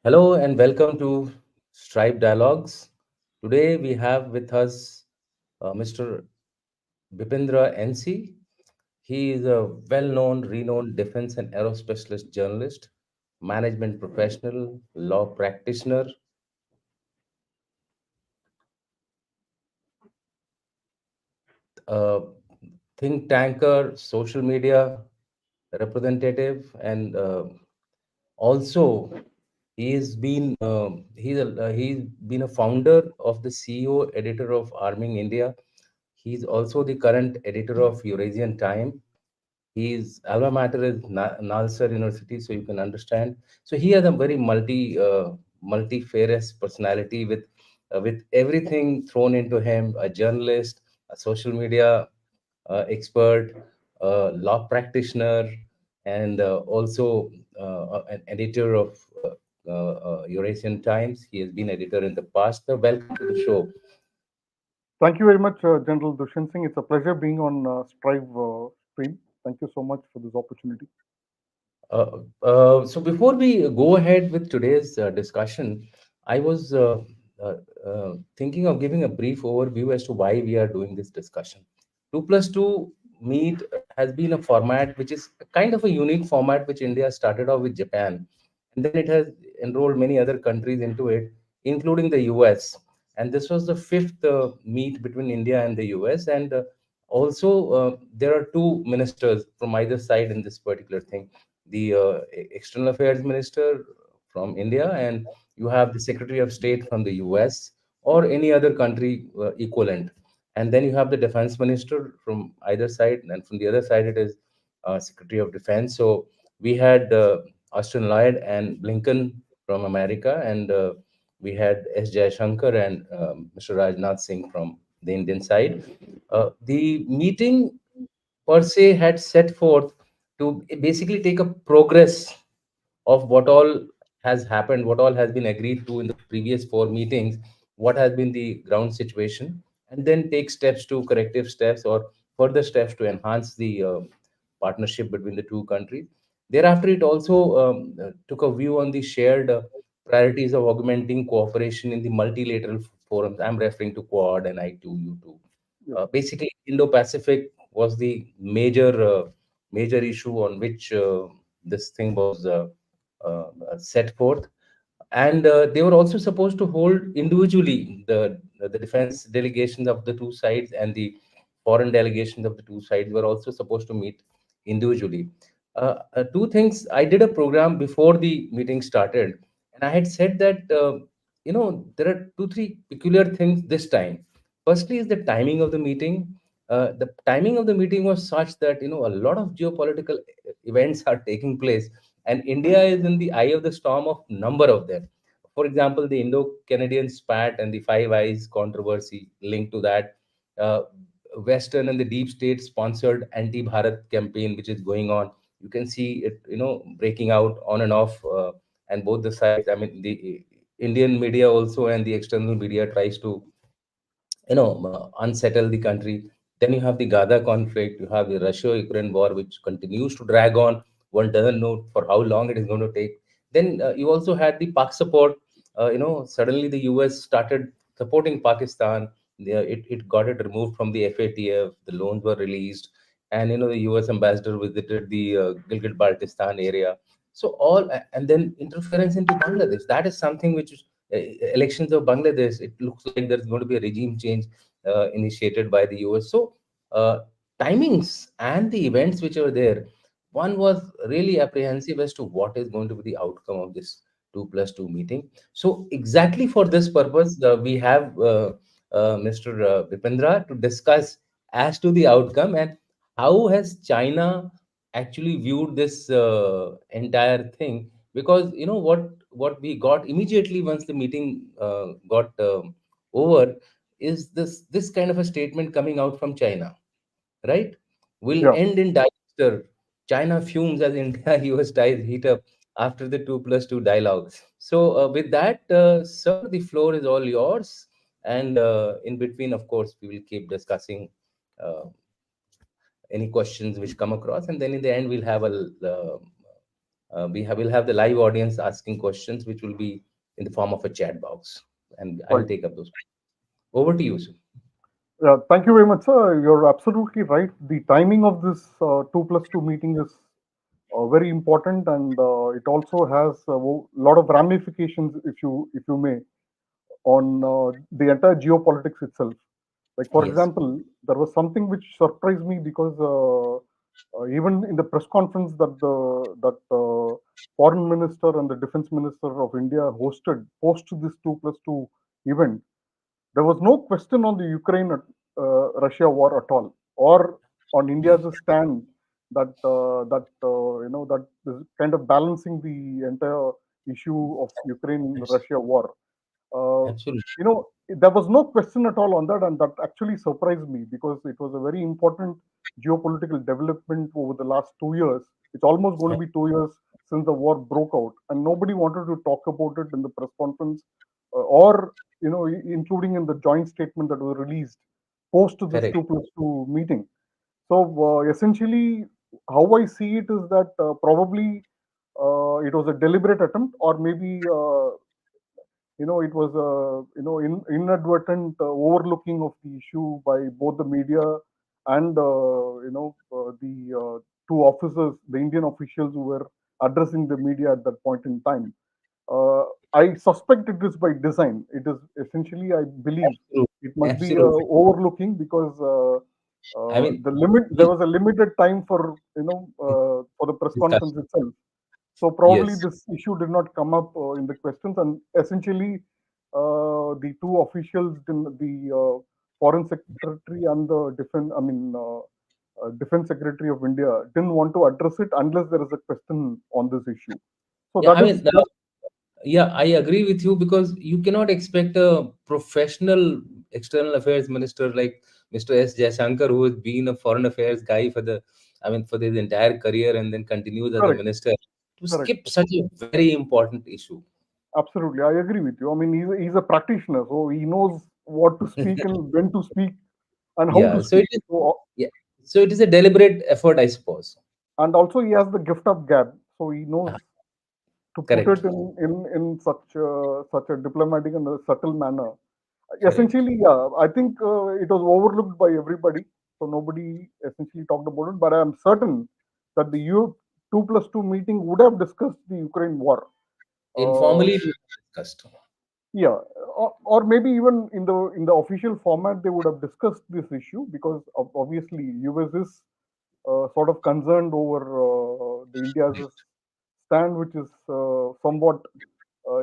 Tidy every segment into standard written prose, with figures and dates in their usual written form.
Hello and welcome to Stripe Dialogues. Today we have with us Mr. Bipindra NC. He is a well-known, renowned defense and aerospecialist journalist, management professional, law practitioner, uh, think tanker, social media representative, and also he's been a founder of the CEO editor of Arming India. He's also the current editor of Eurasian Time. His alma mater is Nalsar University, so you can understand. So he has a very multifarious personality with everything thrown into him: a journalist, a social media expert, law practitioner, and also an editor of Eurasian Times. He has been editor in the past. So welcome to the show. Thank you very much, General Dushyant Singh. It's a pleasure being on Strive stream. Thank you so much for this opportunity. So before we go ahead with today's discussion, I was thinking of giving a brief overview as to why we are doing this discussion. 2+2 meet has been a format which is kind of a unique format which India started off with Japan, and then it has enrolled many other countries into it, including the US. And this was the fifth meet between India and the US. And also, there are two ministers from either side in this particular thing: the external affairs minister from India, and you have the secretary of state from the US or any other country equivalent. And then you have the defense minister from either side, and from the other side, it is secretary of defense. So we had Austin Lloyd and Blinken from America, and we had S. Jayashankar and Mr. Rajnath Singh from the Indian side. The meeting per se had set forth to basically take a progress of what all has happened, what all has been agreed to in the previous four meetings, what has been the ground situation, and then take steps to corrective steps or further steps to enhance the partnership between the two countries. Thereafter, it also took a view on the shared priorities of augmenting cooperation in the multilateral forums. I'm referring to Quad and I2U2. Yeah. Basically, Indo-Pacific was the major issue on which this thing was set forth, and they were also supposed to hold individually the defense delegations of the two sides, and the foreign delegations of the two sides were also supposed to meet individually. Two things: I did a program before the meeting started, and I had said that there are two three peculiar things this time. Firstly, is the timing of the meeting. The timing of the meeting was such that a lot of geopolitical events are taking place, and India is in the eye of the storm of number of them. For example, the Indo-Canadian spat and the Five Eyes controversy linked to that. Uh, Western and the deep state sponsored anti-Bharat campaign, which is going on. You can see it, breaking out on and off, and both the sides. I mean, the Indian media also and the external media tries to unsettle the country. Then you have the Gaza conflict, you have the Russia-Ukraine war, which continues to drag on. One doesn't know for how long it is going to take. Then you also had the Pak support. Suddenly the US started supporting Pakistan. It got it removed from the FATF. The loans were released, and the US ambassador visited the Gilgit Baltistan area. So and then interference into Bangladesh, that is something which elections of Bangladesh, it looks like there's going to be a regime change initiated by the US. So, uh, timings and the events which are there, one was really apprehensive as to what is going to be the outcome of this 2+2 meeting. So, exactly for this purpose, we have Mr. Bipindra to discuss as to the outcome and how has China actually viewed this entire thing, because what we got immediately once the meeting got over is this kind of a statement coming out from China, right? Will Yeah. end in disaster. China fumes as India US ties heat up after the 2+2 dialogue. So with that, sir, the floor is all yours. And in between, of course, we will keep discussing uh, any questions which come across, and then in the end, we'll have We'll have the live audience asking questions, which will be in the form of a chat box, and I'll Right. take up those. Over to you, sir. Yeah, thank you very much, sir. You're absolutely right. The timing of this 2+2 meeting is very important, and it also has a lot of ramifications, if you may, on the entire geopolitics itself. Like, for Yes, example, there was something which surprised me because even in the press conference that the foreign minister and the defense minister of India hosted post this 2+2 event, there was no question on the Ukraine Russia war at all, or on India's stand that is kind of balancing the entire issue of abs- Ukraine-Russia war. Uh, absolutely there was no question at all on that, and that actually surprised me because it was a very important geopolitical development over the last 2 years. It's almost going to be 2 years since the war broke out, and nobody wanted to talk about it in the press conference, or including in the joint statement that was released post to this correct. 2+2 meeting. So essentially, how I see it is that probably it was a deliberate attempt, or maybe it was a inadvertent overlooking of the issue by both the media and the two officers, the Indian officials who were addressing the media at that point in time. uh, I suspect it is by design. It is essentially, I believe, Absolutely, it must be absolutely. overlooking because I mean, there was a limited time for the press conference discussion. itself. So probably Yes, this issue did not come up in the questions, and essentially the two officials, the foreign secretary and the defense secretary of India, didn't want to address it unless there is a question on this issue. So yeah. that I is mean, just yeah, I agree with you because you cannot expect a professional external affairs minister like Mr. S. Jaishankar, who has been a foreign affairs guy for the entire career and then continues as a correct. minister, to Correct. skip such a very important issue. Absolutely, I agree with you. I mean, he's a practitioner, so he knows what to speak and when to speak and how to Yeah, so speak. it is. So Yeah, so it is a deliberate effort, I suppose. and also he has the gift of gab, so he knows Ah, to put correct. it in such a diplomatic and a subtle manner. Correct. Essentially, yeah, I think it was overlooked by everybody, so nobody essentially talked about it. But I am certain that the EU 2+2 meeting would have discussed the Ukraine war. Uh, Informally, we discussed. yeah, or maybe even in the official format, they would have discussed this issue because obviously US is sort of concerned over the India's stand, which is somewhat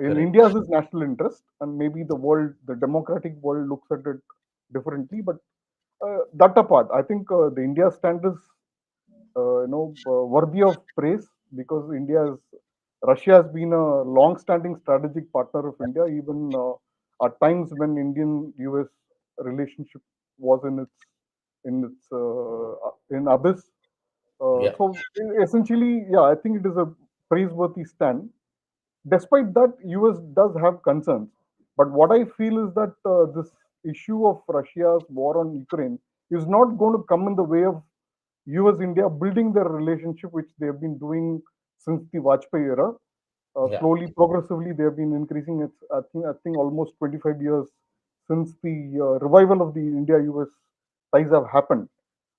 in Correct. India's national interest, and maybe the democratic world looks at it differently. But that apart, I think the India stand is worthy of praise because Russia has been a long-standing strategic partner of India, even at times when Indian-US relationship was in abyss. Yeah. So essentially, yeah, I think it is a praiseworthy stand. Despite that, US does have concerns. But what I feel is that this issue of Russia's war on Ukraine is not going to come in the way of US India building their relationship, which they have been doing since the Vajpayee era. Yeah. Slowly, progressively, they have been increasing. I think almost 25 years since the revival of the India-US ties have happened.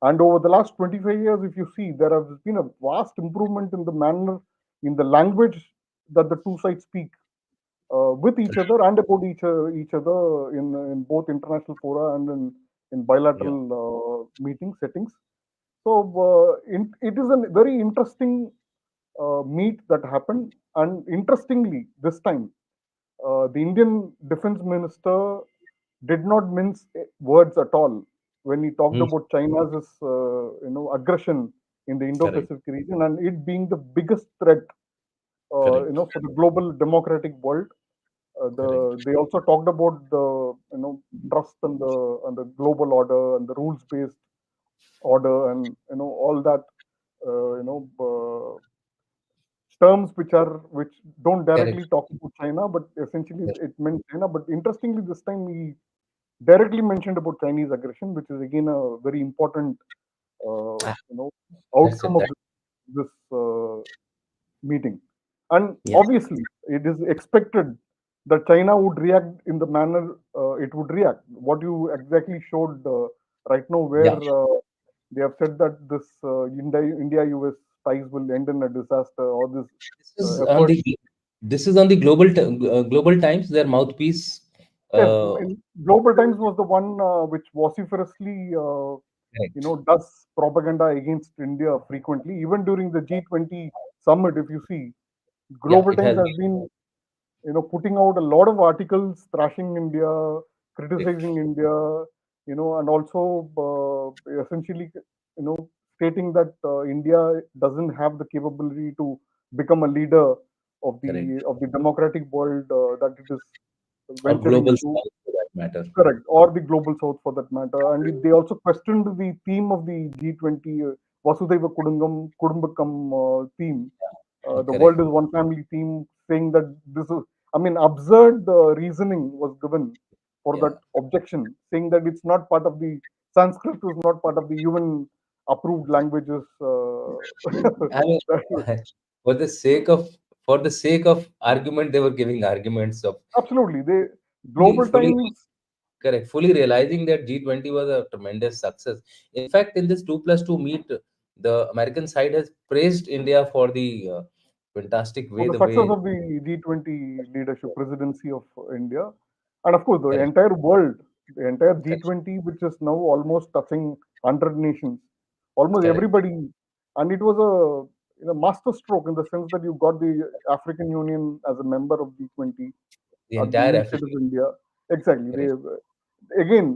And over the last 25 years, if you see, there has been a vast improvement in the manner, in the language that the two sides speak with each other and about each other in both international fora and in Yeah. bilateral meeting settings. So it is a very interesting meet that happened. And interestingly, this time, the Indian defense minister did not mince words at all when he talked Hmm. about China's aggression in the Correct. Indo-Pacific region and it being the biggest threat Correct. for the global democratic world. Correct. They also talked about the trust and the global order and the rules based order and all that terms which don't Correct. directly talk about China, but essentially it meant China. But interestingly, this time he directly mentioned about Chinese aggression, which is again a very important uh, Ah, you know that's outcome it. of this meeting. And Yeah. obviously, it is expected that China would react in the manner it would react. What you exactly showed right now, where Yeah. they have said that this India-US ties will end in a disaster, or this This is on effort. the global times. Their mouthpiece. Yes, Uh, in Global Times was the one which vociferously, correct. does propaganda against India frequently. Even during the G20 summit, if you see, Yeah, Global it Times has has been, putting out a lot of articles thrashing India, been. criticizing India, and also essentially, stating that India doesn't have the capability to become a leader of the Correct. of the democratic world that it is Or venturing global into. south for that matter. Correct, or the global south for that matter. And they also questioned the theme of the G20, Vasudhaiva Kudumbakam theme. The Correct. world is one family theme, saying that this is, I mean, absurd reasoning was given for Yeah. that objection, saying that it's not part of the Sanskrit is not part of the UN approved languages. I mean, for the sake of argument, they were giving arguments of Absolutely, they fully, Global fully Times. correct, fully realizing that G20 was a tremendous success. In fact, in this 2+2 meet, the American side has praised India for the fantastic For way, the the success way. of the G20 leadership presidency of India. And of course, the Correct, entire world, the entire correct, G20, which is now almost touching 100 nations, almost correct. everybody. And it was a master stroke in the sense that you got the African Union as a member of G20 The at the entire initiative African. of India. Exactly. They Correct, again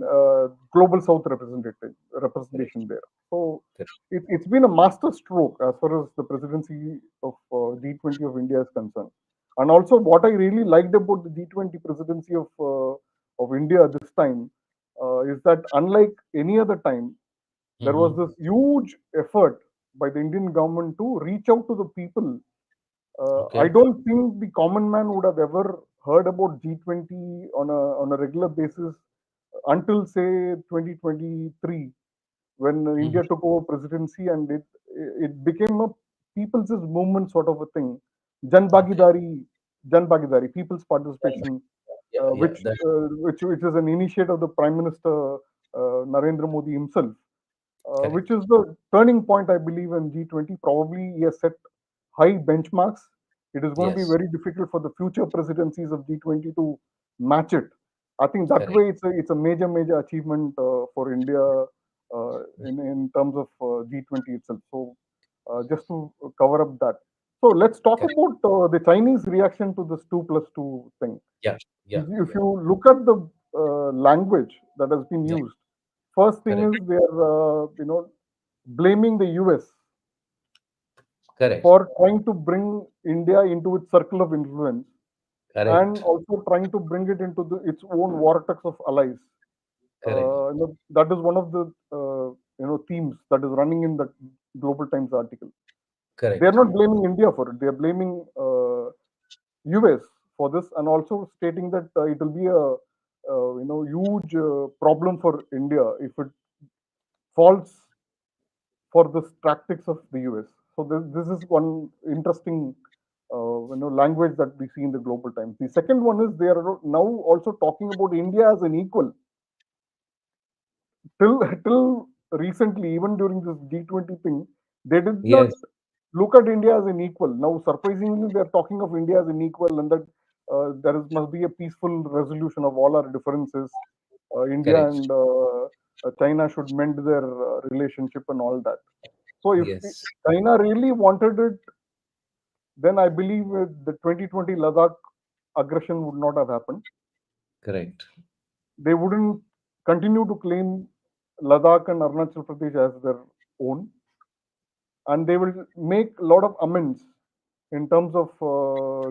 global south correct, representation there. So correct. it's been a master stroke as far as the presidency of G20 of India is concerned. And also, what I really liked about the G20 presidency of India this time is that unlike any other time, there was Hmm. this huge effort by the Indian government to reach out to the people. I Okay. don't think the common man would have ever heard about G20 on a regular basis until say 2023, when Hmm. India took over presidency, and it became a people's movement sort of a thing. Jan Okay. Bhagidari, Jan Bhagidari, people's participation, Yeah, yeah. That which is an initiative of the Prime Minister Narendra Modi himself, which correct, is the turning point, I believe, in G20. Probably he has set high benchmarks. It is going to be yes, very difficult for the future presidencies of G20 to match it. I think that correct, way it's a major achievement for India in terms of G20 itself. So just to cover up that. So let's talk correct. about the Chinese reaction to this 2+2 thing. Yeah, yeah, If yeah, you look at the language that has been yeah. used, first thing Correct, is they are blaming the US correct, for trying to bring India into its circle of influence, and correct, also trying to bring it into its own vortex of allies. correct, That is one of the themes that is running in the Global Times article. They are correct, not blaming India for it; they are blaming US for this, and also stating that it will be a huge problem for India if it falls for the tactics of the US. So this is one interesting language that we see in the Global Times. The second one is they are now also talking about India as an equal. Till recently, even during this G20 thing, they did not yes, look at India as an equal. Now, surprisingly, they are talking of India as an equal, and that must be a peaceful resolution of all our differences. India correct, and China should mend their relationship and all that. So, if yes, China really wanted it, then I believe the 2020 Ladakh aggression would not have happened. correct, They wouldn't continue to claim Ladakh and Arunachal Pradesh as their own, and they will make a lot of amends in terms of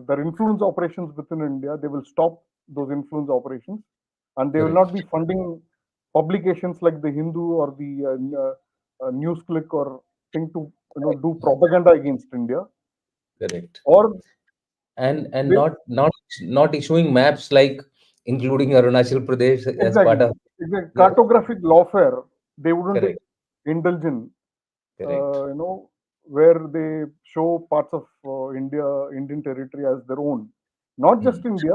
their influence operations within India. They will stop those influence operations, and they will not correct, be funding publications like the Hindu or the Newsclick or thing to do propaganda against India, correct. or And they not issuing maps like including Arunachal Pradesh as part exactly of. exactly No, cartographic lawfare they wouldn't correct, indulge in. correct, You know, where they show parts of Indian territory as their own. Not just Hmm. India.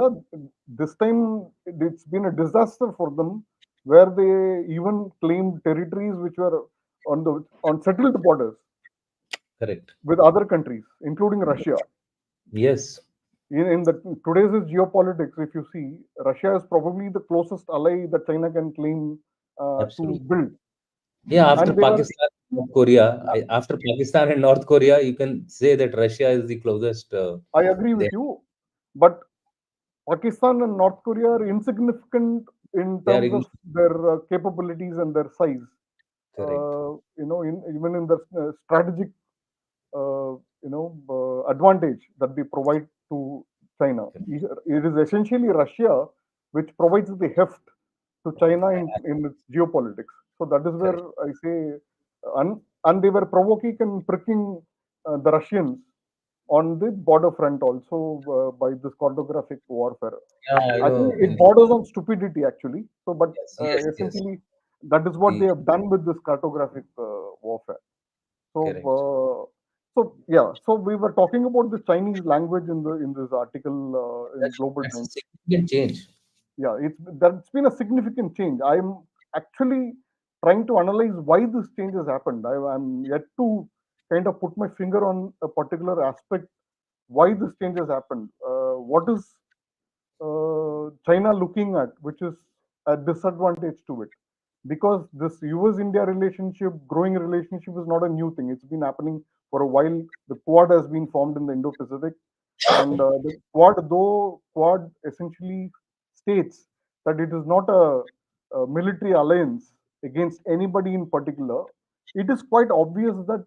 This time it's been a disaster for them, where they even claimed territories which were on settled borders Correct. with other countries, including Russia. Yes, In the today's geopolitics, if you see, Russia is probably the closest ally that China can claim to absolutely. build, Yeah, after and they were. Pakistan, North Korea, after Pakistan and North Korea, you can say that Russia is the closest I agree with there. you, but Pakistan and North Korea are insignificant in They are terms of their capabilities and their size. correct. Even in the strategic, advantage that they provide to China. It is essentially Russia which provides the heft to China in its geopolitics. So that is where Correct. I say, and they were provoking and pricking the Russians on the border front also by this cartographic warfare. Yeah, I I think know. it borders on stupidity actually. So, but Yes, yes, yes. essentially, that is what The they have done with this cartographic warfare. So, correct. so yeah. So we were talking about the Chinese language in this article in Global That's a Times. significant change. Yeah, that's been a significant change. I'm actually trying to analyze why this change has happened. I'm yet to kind of put my finger on a particular aspect why this change has happened. What is China looking at, which is a disadvantage to it? Because this US-India relationship, growing relationship, is not a new thing. It's been happening for a while. The Quad has been formed in the Indo-Pacific, and the Quad, though Quad essentially states that it is not a military alliance against anybody in particular, it is quite obvious that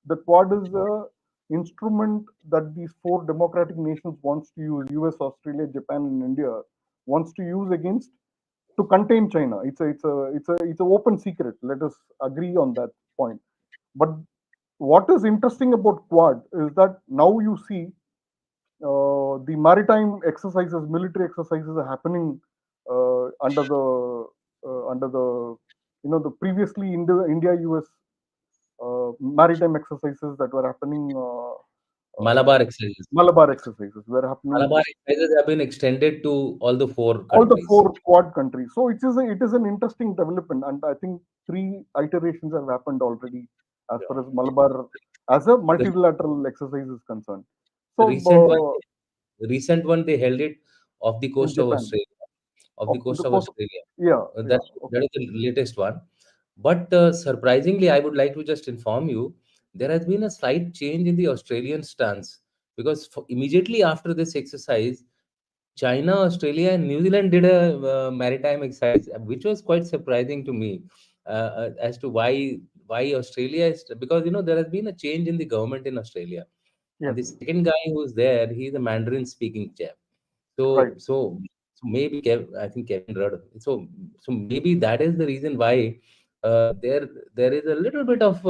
the Quad is a instrument that these four democratic nations wants to use: US, Australia, Japan, and India wants to use against to contain China. It's a open secret. Let us agree on that point. But what is interesting about Quad is that now you see the maritime exercises, military exercises are happening under the the previously India US maritime exercises that were happening. Malabar exercises. Malabar exercises were happening Malabar exercises have been extended to all the four all the countries. four Quad countries. So it is an interesting development, and I think three iterations have happened already as far as Malabar as a The, multilateral exercise is concerned. the So recent one they held it off the in coast of Japan, Australia. Of the of the coast of coast, Australia. yeah, That yeah, that okay, is the latest one. But surprisingly, I would like to just inform you there has been a slight change in the Australian stance because immediately after this exercise, China, Australia, and New Zealand did a maritime exercise, which was quite surprising to me as to why Australia is because there has been a change in the government in Australia, and yes, the second guy who's there, he's a Mandarin speaking chap. right. So maybe I think Kevin Rudd. So maybe that is the reason why there is a little bit of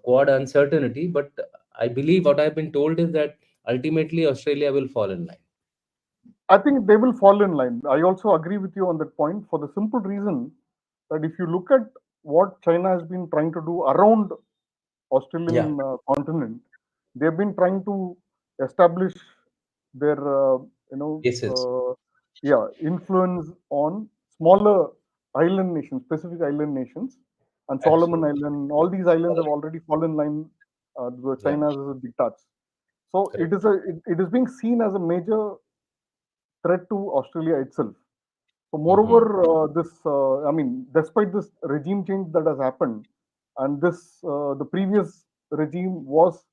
quad uncertainty. But I believe what I've been told is that ultimately Australia will fall in line. I think they will fall in line. I also agree with you on that point for the simple reason that if you look at what China has been trying to do around Yeah, Australian continent, they've been trying to establish their cases. influence on smaller island nations, Pacific island nations, and Solomon Absolutely. Island. All these islands have already fallen in line with Yeah, China as a diktats. So correct. it is being seen as a major threat to Australia itself. So, moreover, Hmm. I mean, despite this regime change that has happened, and the previous regime was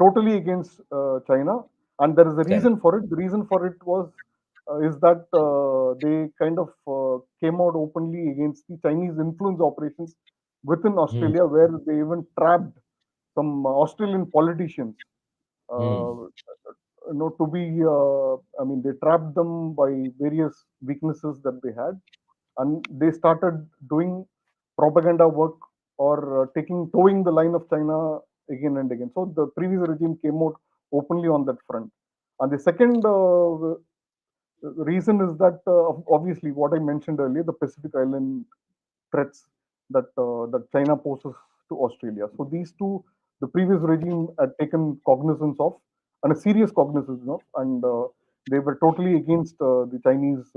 totally against China, and there is a Correct. reason for it. The reason for it was is that they kind of came out openly against the Chinese influence operations within Hmm. Australia, where they even trapped some Australian politicians uh, Hmm. to be I mean, they trapped them by various weaknesses that they had, and they started doing propaganda work or towing the line of China again and again. So the previous regime came out openly on that front. And the second reason is that obviously what I mentioned earlier, the Pacific Island threats that China poses to Australia. So these two, the previous regime had taken cognizance of, and a serious cognizance of, and they were totally against the Chinese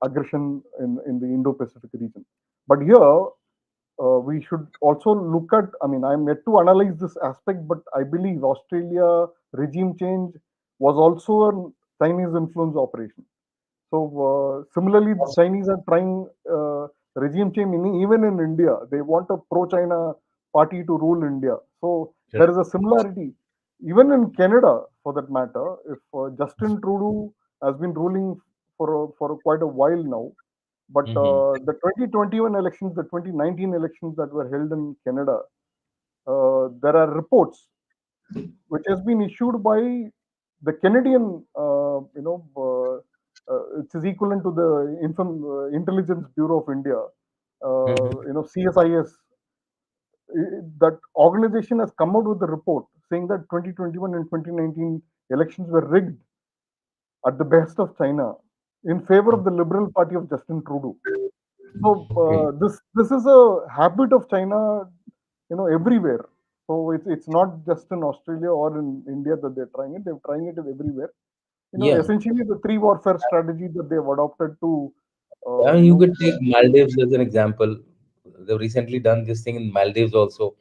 aggression in the Indo-Pacific region. But here, we should also look at, I mean, I'm yet to analyze this aspect, but I believe Australia regime change was also a Chinese influence operation. So similarly, the Chinese are trying regime change even in India. They want a pro-China party to rule India. So there is a similarity. Even in Canada, for that matter, if Justin Trudeau has been ruling for quite a while now, but Mm-hmm. the 2021 elections, the 2019 elections that were held in Canada, there are reports which has been issued by the Canadian, it is equivalent to the Intelligence Bureau of India, Mm-hmm. CSIS. That organization has come out with a report saying that 2021 and 2019 elections were rigged at the behest of China in favor of the Liberal Party of Justin Trudeau. So Okay. this is a habit of China, everywhere. So it's not just in Australia or in India that they're trying it. They're trying it everywhere. Yeah. Essentially the three warfare strategy that they've adopted to, I uh, mean, you you know, could take Maldives as an example. They've recently done this thing in Maldives also.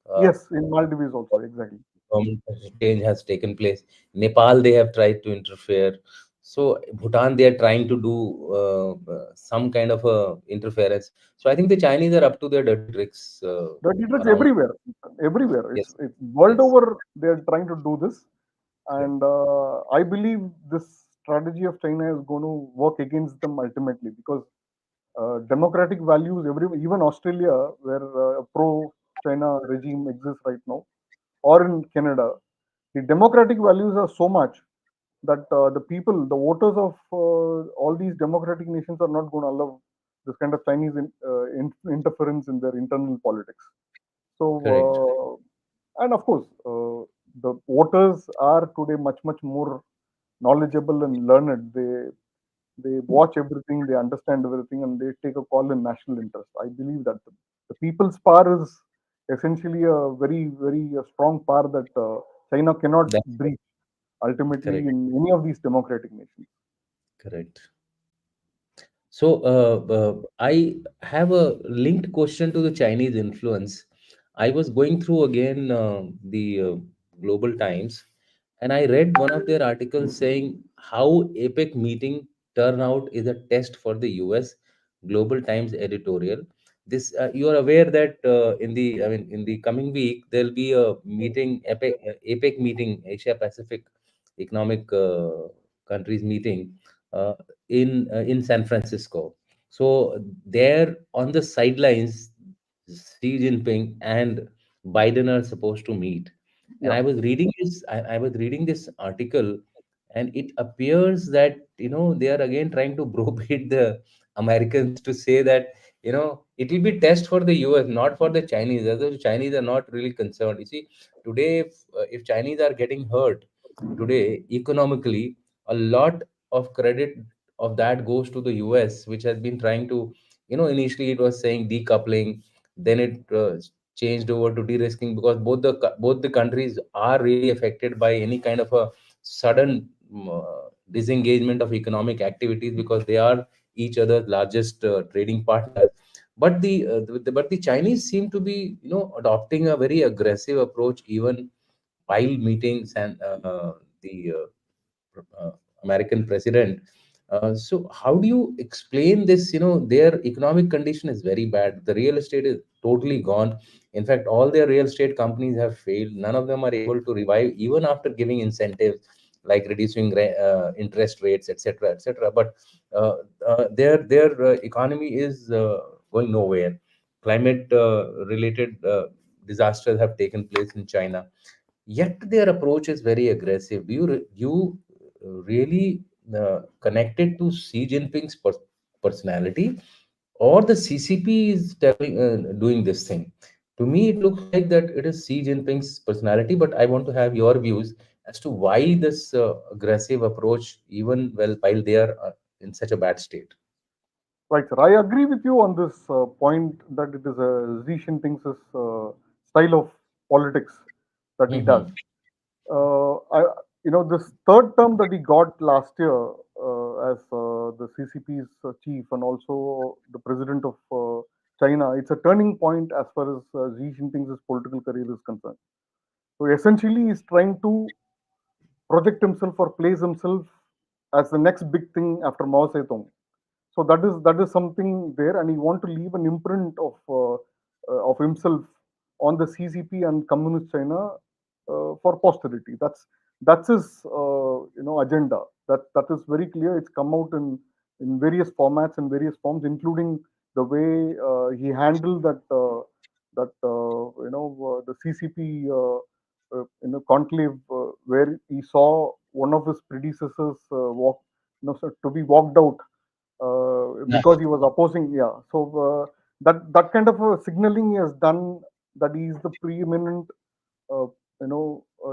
Uh, yes, in Maldives also exactly. government change has taken place. Nepal, they have tried to interfere. So Bhutan, they are trying to do some kind of a interference. So I think the Chinese are up to their dirty tricks But it's around. everywhere, everywhere. Yes, It's world yes, over. They're trying to do this, correct, and I believe this strategy of China is going to work against them ultimately because democratic values, even Australia, where a pro-China regime exists right now, or in Canada, the democratic values are so much that the people, the voters of all these democratic nations are not going to allow this kind of Chinese interference in their internal politics. correct. So, and of course, the voters are today much, much more knowledgeable and learned. They watch everything, they understand everything, and they take a call in national interest. I believe that the people's power is essentially a very, very strong power that China cannot That's breach ultimately correct, in any of these democratic nations. correct. So, I have a linked question to the Chinese influence. I was going through again the Global Times, and I read one of their articles saying how APEC meeting turnout is a test for the US. Global Times editorial. This you are aware that in the coming week there'll be a meeting APEC meeting, Asia Pacific Economic Countries meeting uh, in San Francisco. So there on the sidelines, Xi Jinping and Biden are supposed to meet. And Yeah, I was reading this article, and it appears that they are again trying to browbeat the Americans to say that it will be test for the US, not for the Chinese. As the Chinese are not really concerned. You see, today if Chinese are getting hurt today economically, a lot of credit of that goes to the US, which has been trying to, initially it was saying decoupling, then it changed over to de-risking because both the countries are really affected by any kind of a sudden disengagement of economic activities because they are each other's largest trading partners. But the Chinese seem to be, adopting a very aggressive approach even while meetings and the uh, American president. So how do you explain this? Their economic condition is very bad. The real estate is totally gone. In fact, all their real estate companies have failed. None of them are able to revive, even after giving incentives like reducing interest rates, etc., etc. But their economy is going nowhere. Climate related disasters have taken place in China, yet their approach is very aggressive. Do you really connect it to Xi Jinping's personality, or the CCP is doing this thing? To me, it looks like that it is Xi Jinping's personality, but I want to have your views as to why this aggressive approach, even while they are in such a bad state. Right, sir. I agree with you on this point that it is a Xi Jinping's style of politics that he does. Hmm. I, this third term that he got last year as the CCP's chief and also the president of China, it's a turning point as far as Xi Jinping's political career is concerned. So essentially, he's trying to project himself or place himself as the next big thing after Mao Zedong. So that is something there, and he want to leave an imprint of himself on the CCP and communist China for posterity. That's his agenda. That is very clear. It's come out in various formats and various forms, including the way he handled the CCP conclave where he saw one of his predecessors walk to be walked out Yeah, because he was opposing. Yeah, so that kind of a signaling he has done that he is the preeminent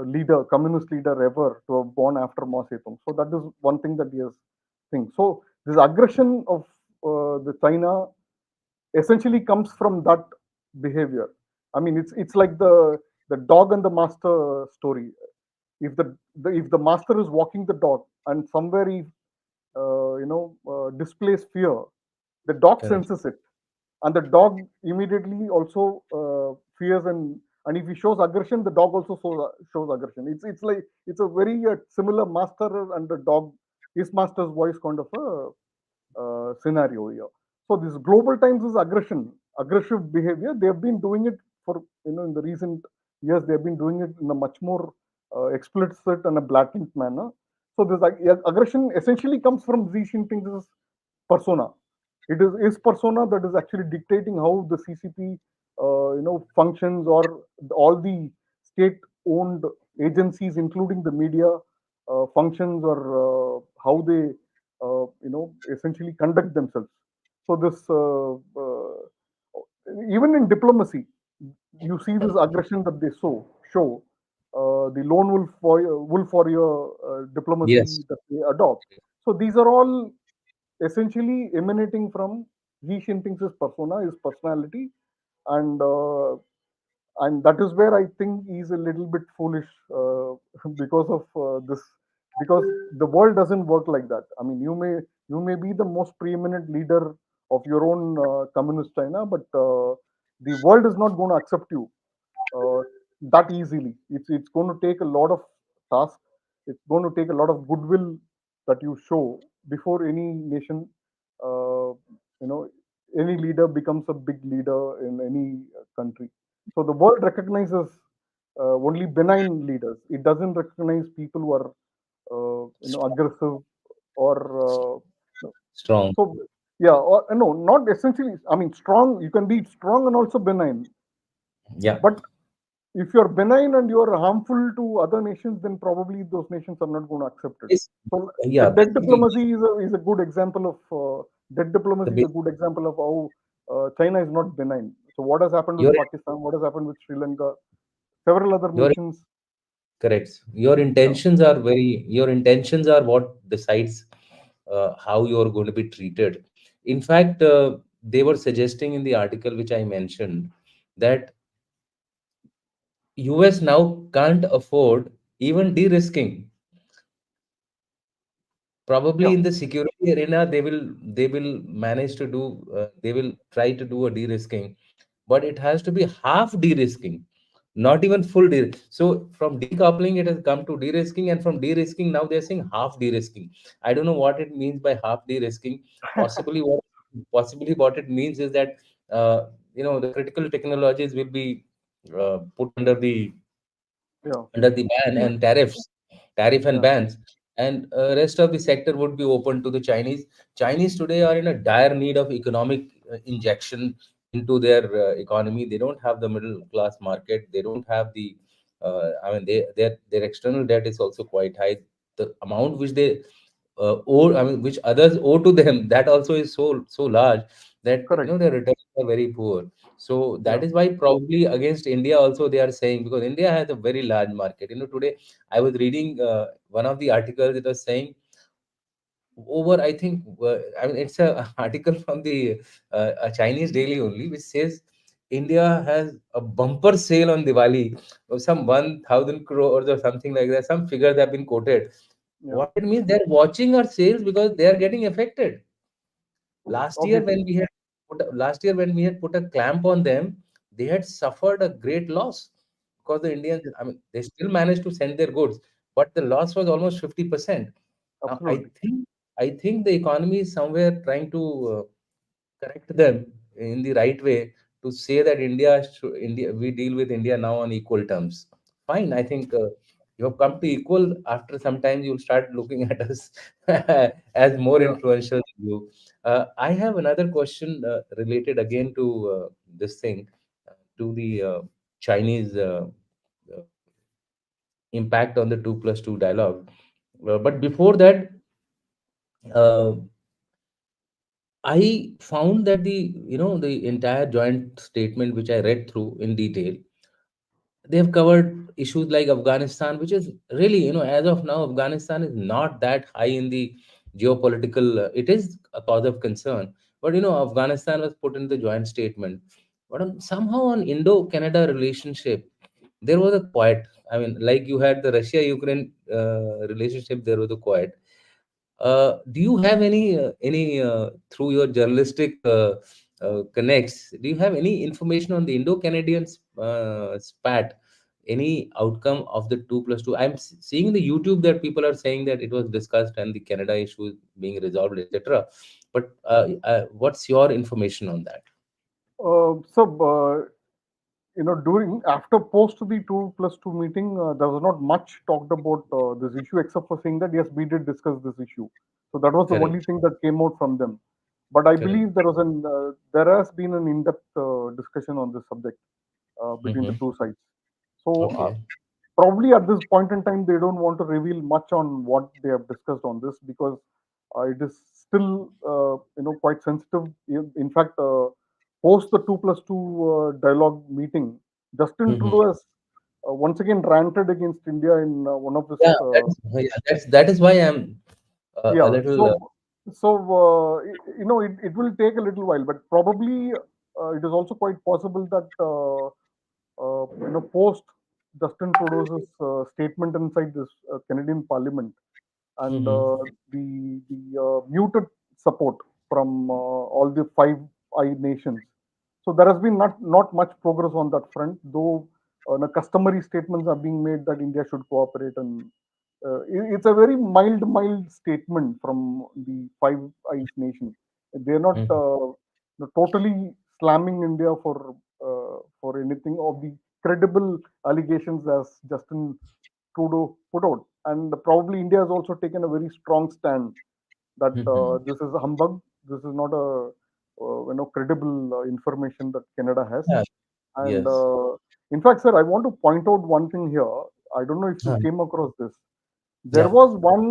leader, communist leader ever to have born after Mao Zedong. So that is one thing that he has think. So this aggression of the China essentially comes from that behavior. I mean, it's like the dog and the master story. If if the master is walking the dog and somewhere he displays fear, the dog correct. senses it, and the dog immediately also fears, and if he shows aggression, the dog also shows aggression. It's like it's a very similar master and the dog, his master's voice kind of a scenario here. So this global times is aggressive behavior. They have been doing it for in the recent years. They have been doing it in a much more explicit and a blatant manner. So this aggression essentially comes from Xi Jinping's persona. It is his persona that is actually dictating how the CCP, functions, or all the state-owned agencies, including the media, functions, or how they, essentially conduct themselves. So this, even in diplomacy, you see this aggression that they show. The lone wolf warrior Yes. diplomacy that they adopt. So these are all essentially emanating from Xi Jinping's persona, his personality, and that is where I think he's a little bit foolish because of this, because the world doesn't work like that. I mean, you may be the most preeminent leader of your own communist China, but the world is not going to accept you uh, that easily. It's going to take a lot of task. It's going to take a lot of goodwill that you show before any nation, uh, you know, any leader becomes a big leader in any country. So the world recognizes only benign leaders. It doesn't recognize people who are, aggressive or Strong. so. Yeah, or no, not essentially. I mean, strong. You can be strong and also benign, Yeah. but if you're benign and you're harmful to other nations, then probably those nations are not going to accept it. Yes. So the Yeah. dead Basically, diplomacy is a good example of dead the diplomacy is a basic, good example of how China is not benign. So what has happened with your Pakistan? What has happened with Sri Lanka? Several other your nations. correct. Your Yeah, intentions are very. Your intentions are what decides how you are going to be treated. In fact, they were suggesting in the article which I mentioned that US now can't afford even de-risking. Probably yeah, in the security arena, they will manage to do. They will try to do a de-risking, but it has to be half de-risking, not even full de. So from decoupling, it has come to de-risking, and from de-risking now they're saying half de-risking. I don't know what it means by half de-risking. Possibly what it means is that the critical technologies will be put yeah. under the ban See, and tariff and yeah, bans, and rest of the sector would be open to the Chinese today are in a dire need of economic injection into their economy. They don't have the middle class market. They don't have the I mean their external debt is also quite high. The amount which they owe, I mean, which others owe to them, that also is so large that correct. their returns are very poor. So Yeah, that is why probably against India also they are saying, because India has a very large market. Today I was reading one of the articles. It was saying over, I think, I mean, it's a article from the a Chinese daily only, which says India has a bumper sale on Diwali of some 1,000 crores or something like that. Some figures have been quoted. Yeah, What it means, they're watching our sales because they are getting affected. obviously. Last year when we had put a clamp on them, they had suffered a great loss because the Indians, I mean, they still managed to send their goods, but the loss was almost 50%. Now, Absolutely. I think the economy is somewhere trying to correct them in the right way to say that India, we deal with India now on equal terms. Fine, I think you have come to equal. After some time, you'll start looking at us as more Yeah. influential than you. I have another question related again to this thing, to the Chinese uh, impact on the 2+2 dialogue. But before that, uh, I found that the entire joint statement which I read through in detail, they have covered issues like Afghanistan, which is really, as of now, Afghanistan is not that high in the geopolitical. It is a cause of concern, but Afghanistan was put in the joint statement. But somehow on Indo-Canada relationship, there was a quiet. I mean, like you had the Russia-Ukraine relationship, there was a quiet. Do you have any through your journalistic connects? Do you have any information on the Indo-Canadian spat? Any outcome of the 2+2? I'm seeing the YouTube that people are saying that it was discussed and the Canada issue is being resolved, etc. But what's your information on that? So, during after post the 2+2 meeting, there was not much talked about this issue, except for saying that yes, we did discuss this issue. So that was the only Correct. thing that came out from them. But I Correct. believe there has been an in-depth discussion on this subject between the Mm-hmm. two sides. So Okay. probably at this point in time, they don't want to reveal much on what they have discussed on this, because it is still quite sensitive. In fact, post the 2+2 dialogue meeting, Justin Mm-hmm. Trudeau has once again ranted against India in one of his. Yeah, that is why I'm a Yeah. little. So it will take a little while, but probably it is also quite possible that post Justin Trudeau's statement inside this Canadian Parliament, and Mhm. the muted support from all the Five Eye nations. So there has been not much progress on that front, though the customary statements are being made that India should cooperate, and it's a very mild statement from the Five Eyes nation. They're not Mhm. totally slamming India for anything of the credible allegations as Justin Trudeau put out. And probably India has also taken a very strong stand that Mhm. this is a humbug. This is not a credible information that Canada has. Yeah. And Yes. in fact, sir, I want to point out one thing here. I don't know if you Huh. came across this. There Yeah. was one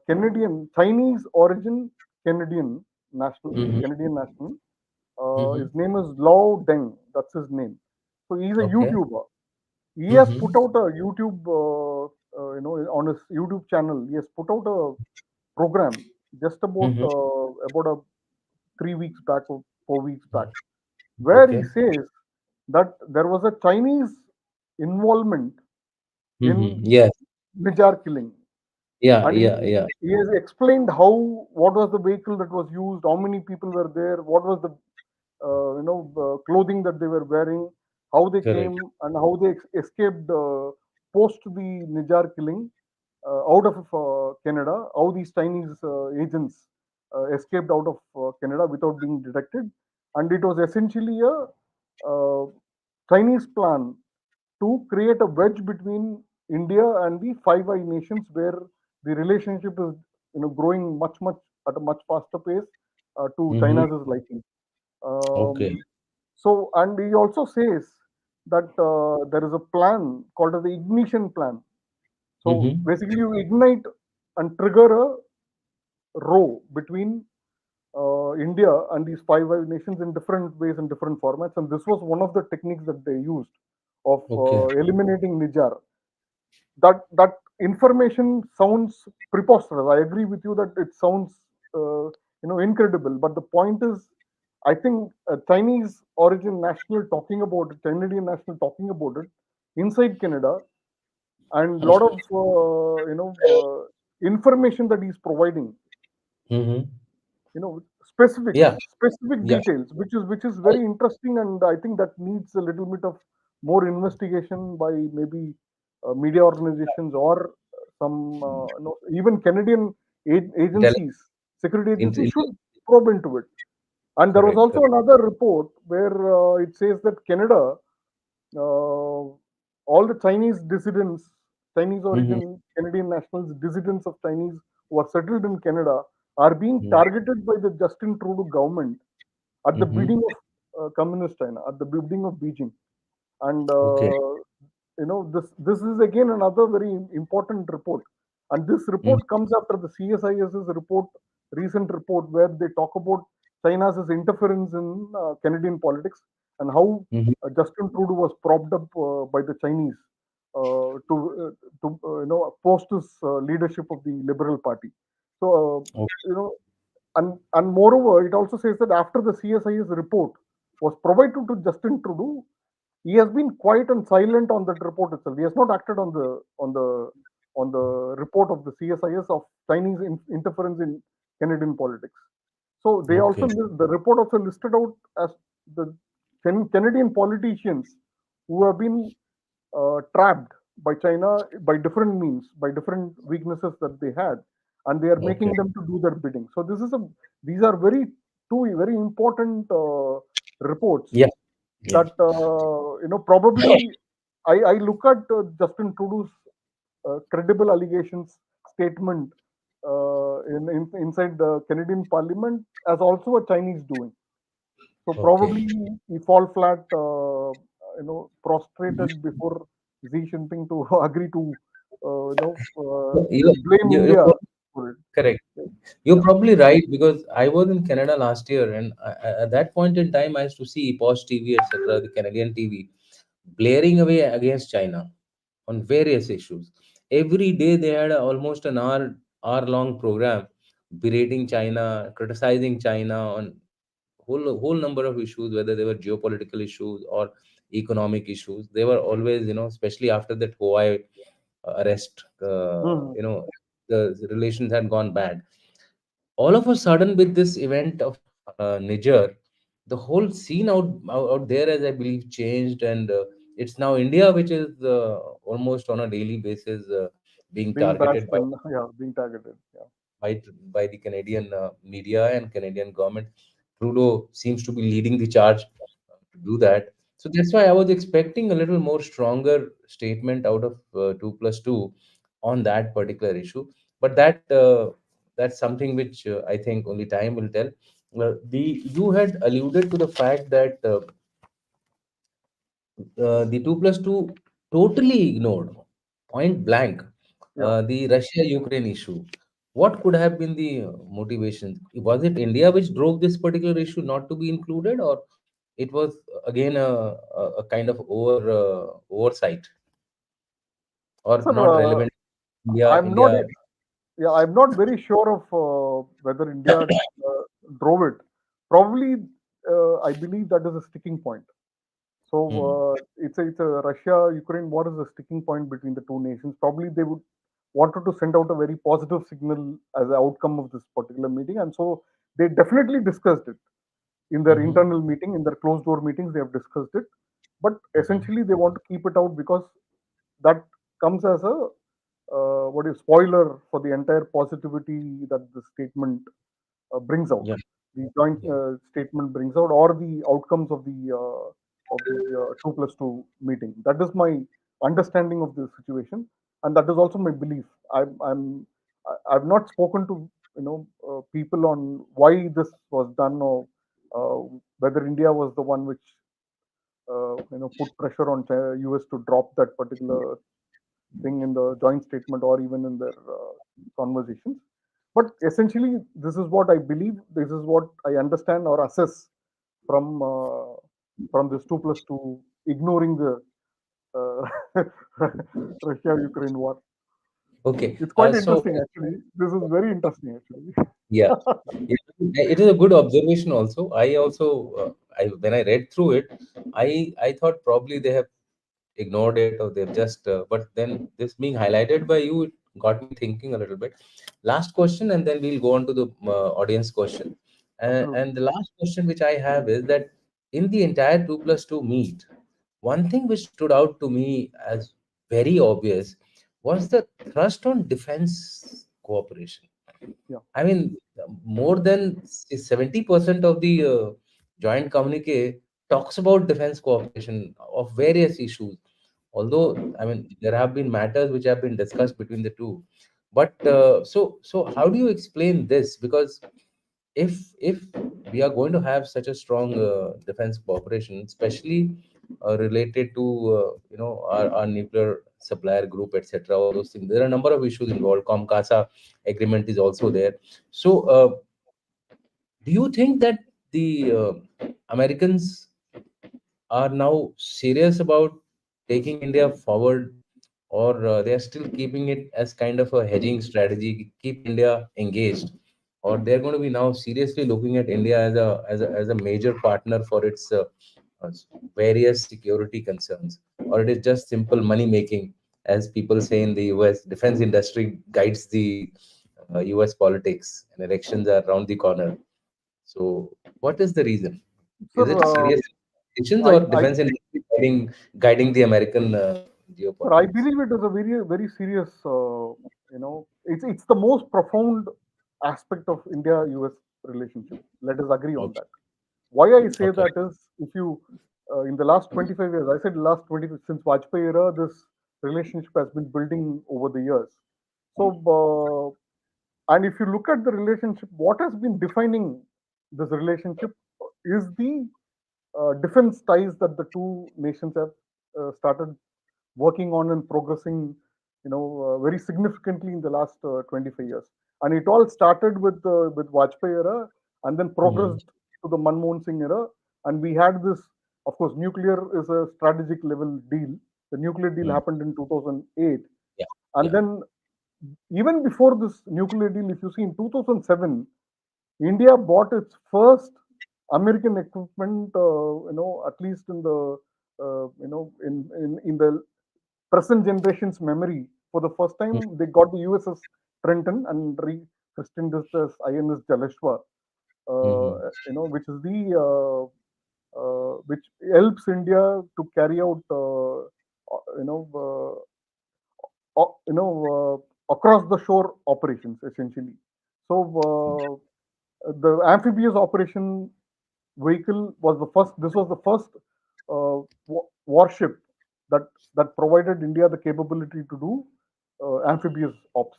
Canadian, Chinese origin Mhm. Canadian national. His Mhm. name is Lao Deng. That's his name. So he's a Okay. YouTuber. He has put Mhm. out a YouTube, on his YouTube channel. He has put out a program just Mhm. about a 3 weeks back or 4 weeks back, where he Okay. says that there was a Chinese involvement in Mhm. Yes. Nijar killing, Yeah. and Yeah. Yeah. he has explained what was the vehicle that was used, how many people were there, what was the clothing that they were wearing, how they Correct. came, and how they escaped post the Nijar killing out of Canada, how these Chinese agents escaped out of Canada without being detected. And it was essentially a Chinese plan to create a wedge between India and the Five Eye nations, where the relationship is growing much at a much faster pace to Mhm. China's liking. Okay. Um, and he also says that there is a plan called as the ignition plan. So Mhm. basically, you ignite and trigger a row between India and these Five Eyes nations in different ways and different formats. And this was one of the techniques that they used of Okay. eliminating Nijar. That information sounds preposterous. I agree with you that it sounds incredible. But the point is, I think a Chinese origin national talking about it, Canadian national talking about it inside Canada, and a lot of information that he's providing, Mm-hmm. specific Yeah, specific yeah. details, which is very interesting, and I think that needs a little bit of more investigation by maybe media organizations or some even Canadian Intelligence. agencies, security agencies Intelligence. should probe into it. And there was Correct, also correct. another report where it says that Canada, uh, all the Chinese dissidents, Chinese Mm-hmm. origin Canadian nationals, dissidents of Chinese who are settled in Canada, are being targeted by the Justin Trudeau government at the Mm-hmm. bidding of communist China, at the bidding of Beijing. And Okay. this is again another very important report. And this Mm-hmm. report comes after the CSIS's report, recent report, where they talk about China's interference in Canadian politics, and how Mm-hmm. Justin Trudeau was propped up by the Chinese to post his leadership of the Liberal Party. So and moreover, it also says that after the CSIS report was provided to Justin Trudeau, he has been quiet and silent on that report itself. He has not acted on the report of the CSIS of Chinese interference in Canadian politics. So they also Okay. the report also listed out as the Canadian politicians who have been trapped by China by different means, by different weaknesses that they had, and they are Okay. making them to do their bidding. So these are two very important reports Yeah. Yeah. that probably I look at Justin Trudeau's credible allegations statement inside the Canadian Parliament as also a Chinese doing. So Okay. probably he fall flat, prostrated before Xi Jinping to agree to, You, blame you, India you're for it. correct. You're Yeah, probably right because I was in Canada last year, and at that point in time, I used to see Post TV, etc., the Canadian TV, blaring away against China on various issues. Every day they had almost an hour long program berating China, criticizing China on whole number of issues, whether they were geopolitical issues or economic issues. They were always, especially after that Hawaii arrest, Mhm. the relations had gone bad. All of a sudden, with this event of Niger, the whole scene out there, as I believe, changed, and it's now India which is almost on a daily basis being Being targeted bashed and yeah, being targeted. Yeah. by by the Canadian media and Canadian government. Trudeau seems to be leading the charge to do that. So that's why I was expecting a little more stronger statement out of 2+2 on that particular issue. But that's something which I think only time will tell. The You had alluded to the fact that the 2+2 totally ignored point blank Yeah. the Russia Ukraine issue. What could have been the motivation? Was it India which drove this particular issue not to be included, or it was again a kind of oversight or Sir, not relevant? India, I'm not. India. Yeah, I'm not very sure of whether India drove it. Probably, I believe that is a sticking point. So Hmm. it's a Russia-Ukraine war is a sticking point between the two nations. Probably they would wanted to send out a very positive signal as an outcome of this particular meeting, and so they definitely discussed it in their Hmm. internal meeting, in their closed door meetings. They have discussed it, but Hmm. essentially they want to keep it out because that comes as a what is spoiler for the entire positivity that the statement brings out, Yeah. the joint Yeah. statement brings out, or the outcomes of the 2+2 meeting. That is my understanding of the situation, and that is also my belief. I've not spoken to people on why this was done, or whether India was the one which put pressure on US to drop that particular thing in the joint statement or even in their conversations. But essentially, this is what I believe. This is what I understand or assess from this 2+2 ignoring the uh, Russia-Ukraine war. Okay. It's quite So interesting, actually. This is very interesting, actually. yeah, yeah, it is a good observation. Also, I when I read through it, I thought probably they have ignored it or they've just. But then this being highlighted by you, it got me thinking a little bit. Last question, and then we'll go on to the audience question. Absolutely. And the last question which I have is that in the entire 2+2 meet, one thing which stood out to me as very obvious was the thrust on defense cooperation. Yeah. I mean, more than 70% of the joint communique talks about defense cooperation of various issues. Although, I mean, there have been matters which have been discussed between the two. But so how do you explain this? Because if we are going to have such a strong defense cooperation, especially related to our nuclear supplier group, etc., all those things, there are a number of issues involved. Comcasa agreement is also there. So do you think that the Americans are now serious about taking India forward, or they are still keeping it as kind of a hedging strategy, keep India engaged, or they're going to be now seriously looking at India as a major partner for its uh, various security concerns, or it is just simple money making, as people say in the U.S. defense industry guides the U.S. politics, and elections are around the corner. So, what is the reason? Sir, Is it serious decisions I, or I, defense industry guiding the American sir, I geopolitics? believe it is a very, very serious, it's the most profound aspect of India-US relationship. Let us agree on Okay. that. Why I say Okay. that is, if you, in the last 25 years, I said last 20, since Vajpayee era, this relationship has been building over the years. So, and if you look at the relationship, what has been defining this relationship is the defense ties that the two nations have started working on and progressing, very significantly in the last 25 years. And it all started with Vajpayee era, and then Mhm. progressed to the Manmohan Singh era. And we had this, of course, nuclear is a strategic level deal. The nuclear deal Mhm. happened in 2008, Yeah. and Yeah. then even before this nuclear deal, if you see in 2007, India bought its first American equipment, at least in the, in the present generation's memory. For the first Mhm. time, they got the USS Trenton and rechristened this as INS Jaleshwa, Mhm. which is the which helps India to carry out, you know, across the shore operations essentially. So the amphibious operation vehicle was the first. This was the first warship that provided India the capability to do amphibious ops.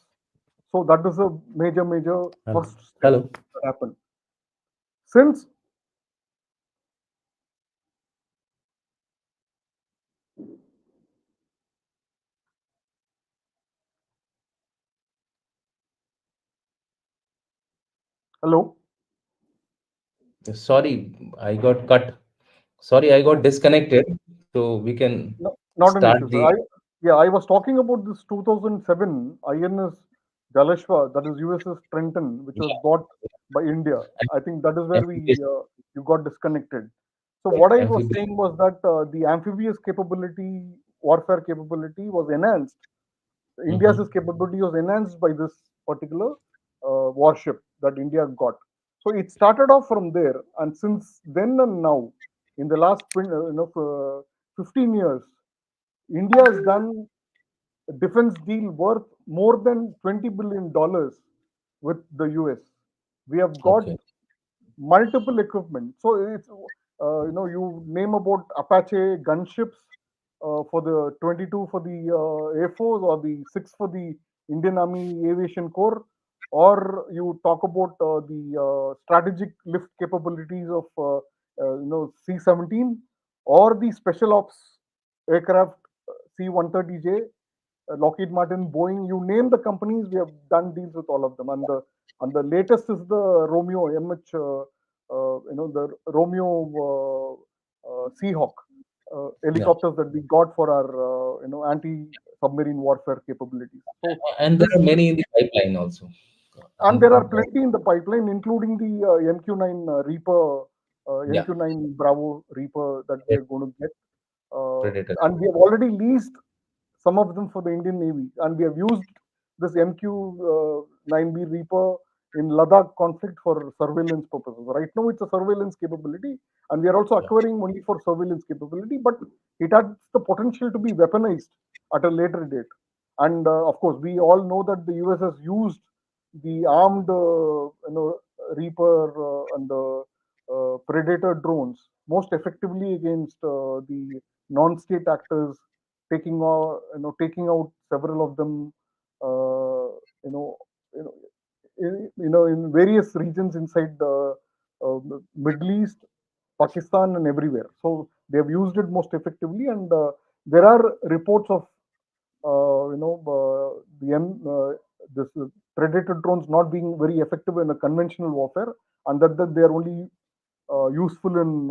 So that is a major Hello. first step Hello. that happened. Since hello, Sorry, I got cut. Sorry, I got no, disconnected. So we can no, not an issue, start sir. the. I was talking about this 2007 INS Jaleshwa, that is USS Trenton, which was Yeah. bought by India. I think that is where Amphibious, you got disconnected. So right, what I was amphibious. saying was that the amphibious capability, warfare capability, was enhanced. India's Mhm. capability was enhanced by this particular warship that India got. So it started off from there, and since then and now, in the last 15 years, India has done a defense deal worth more than $20 billion with the US. We have got Okay. multiple equipment. So it's, you name about Apache gunships for the 22 for the Air Force, or the 6 for the Indian Army Aviation Corps, or you talk about the strategic lift capabilities of C-17, or the special ops aircraft C-130J, Lockheed Martin, Boeing, you name the companies, we have done deals with all of them. And the latest is the Romeo MH, the Romeo Seahawk. Yeah. helicopters that we got for our anti-submarine warfare capabilities. So And there this are many in the pipeline also. and there are And plenty in the pipeline, including the MQ-9 Reaper, yeah, MQ-9 Bravo Reaper that we yeah, are going to get, Predator. and we have already leased some of them for the Indian Navy, and we have used this MQ-9B Reaper in Ladakh conflict for surveillance purposes. Right now, it's a surveillance capability, and we are also Yeah. acquiring only for surveillance capability, but it has the potential to be weaponized at a later date. And of course, we all know that the US has used the armed, Reaper and the Predator drones most effectively against the non-state actors, taking out several of them, you know, you know, in various regions inside the Middle East, Pakistan, and everywhere. So they have used it most effectively, and there are reports of the this predator drones not being very effective in a conventional warfare, and that they are only useful in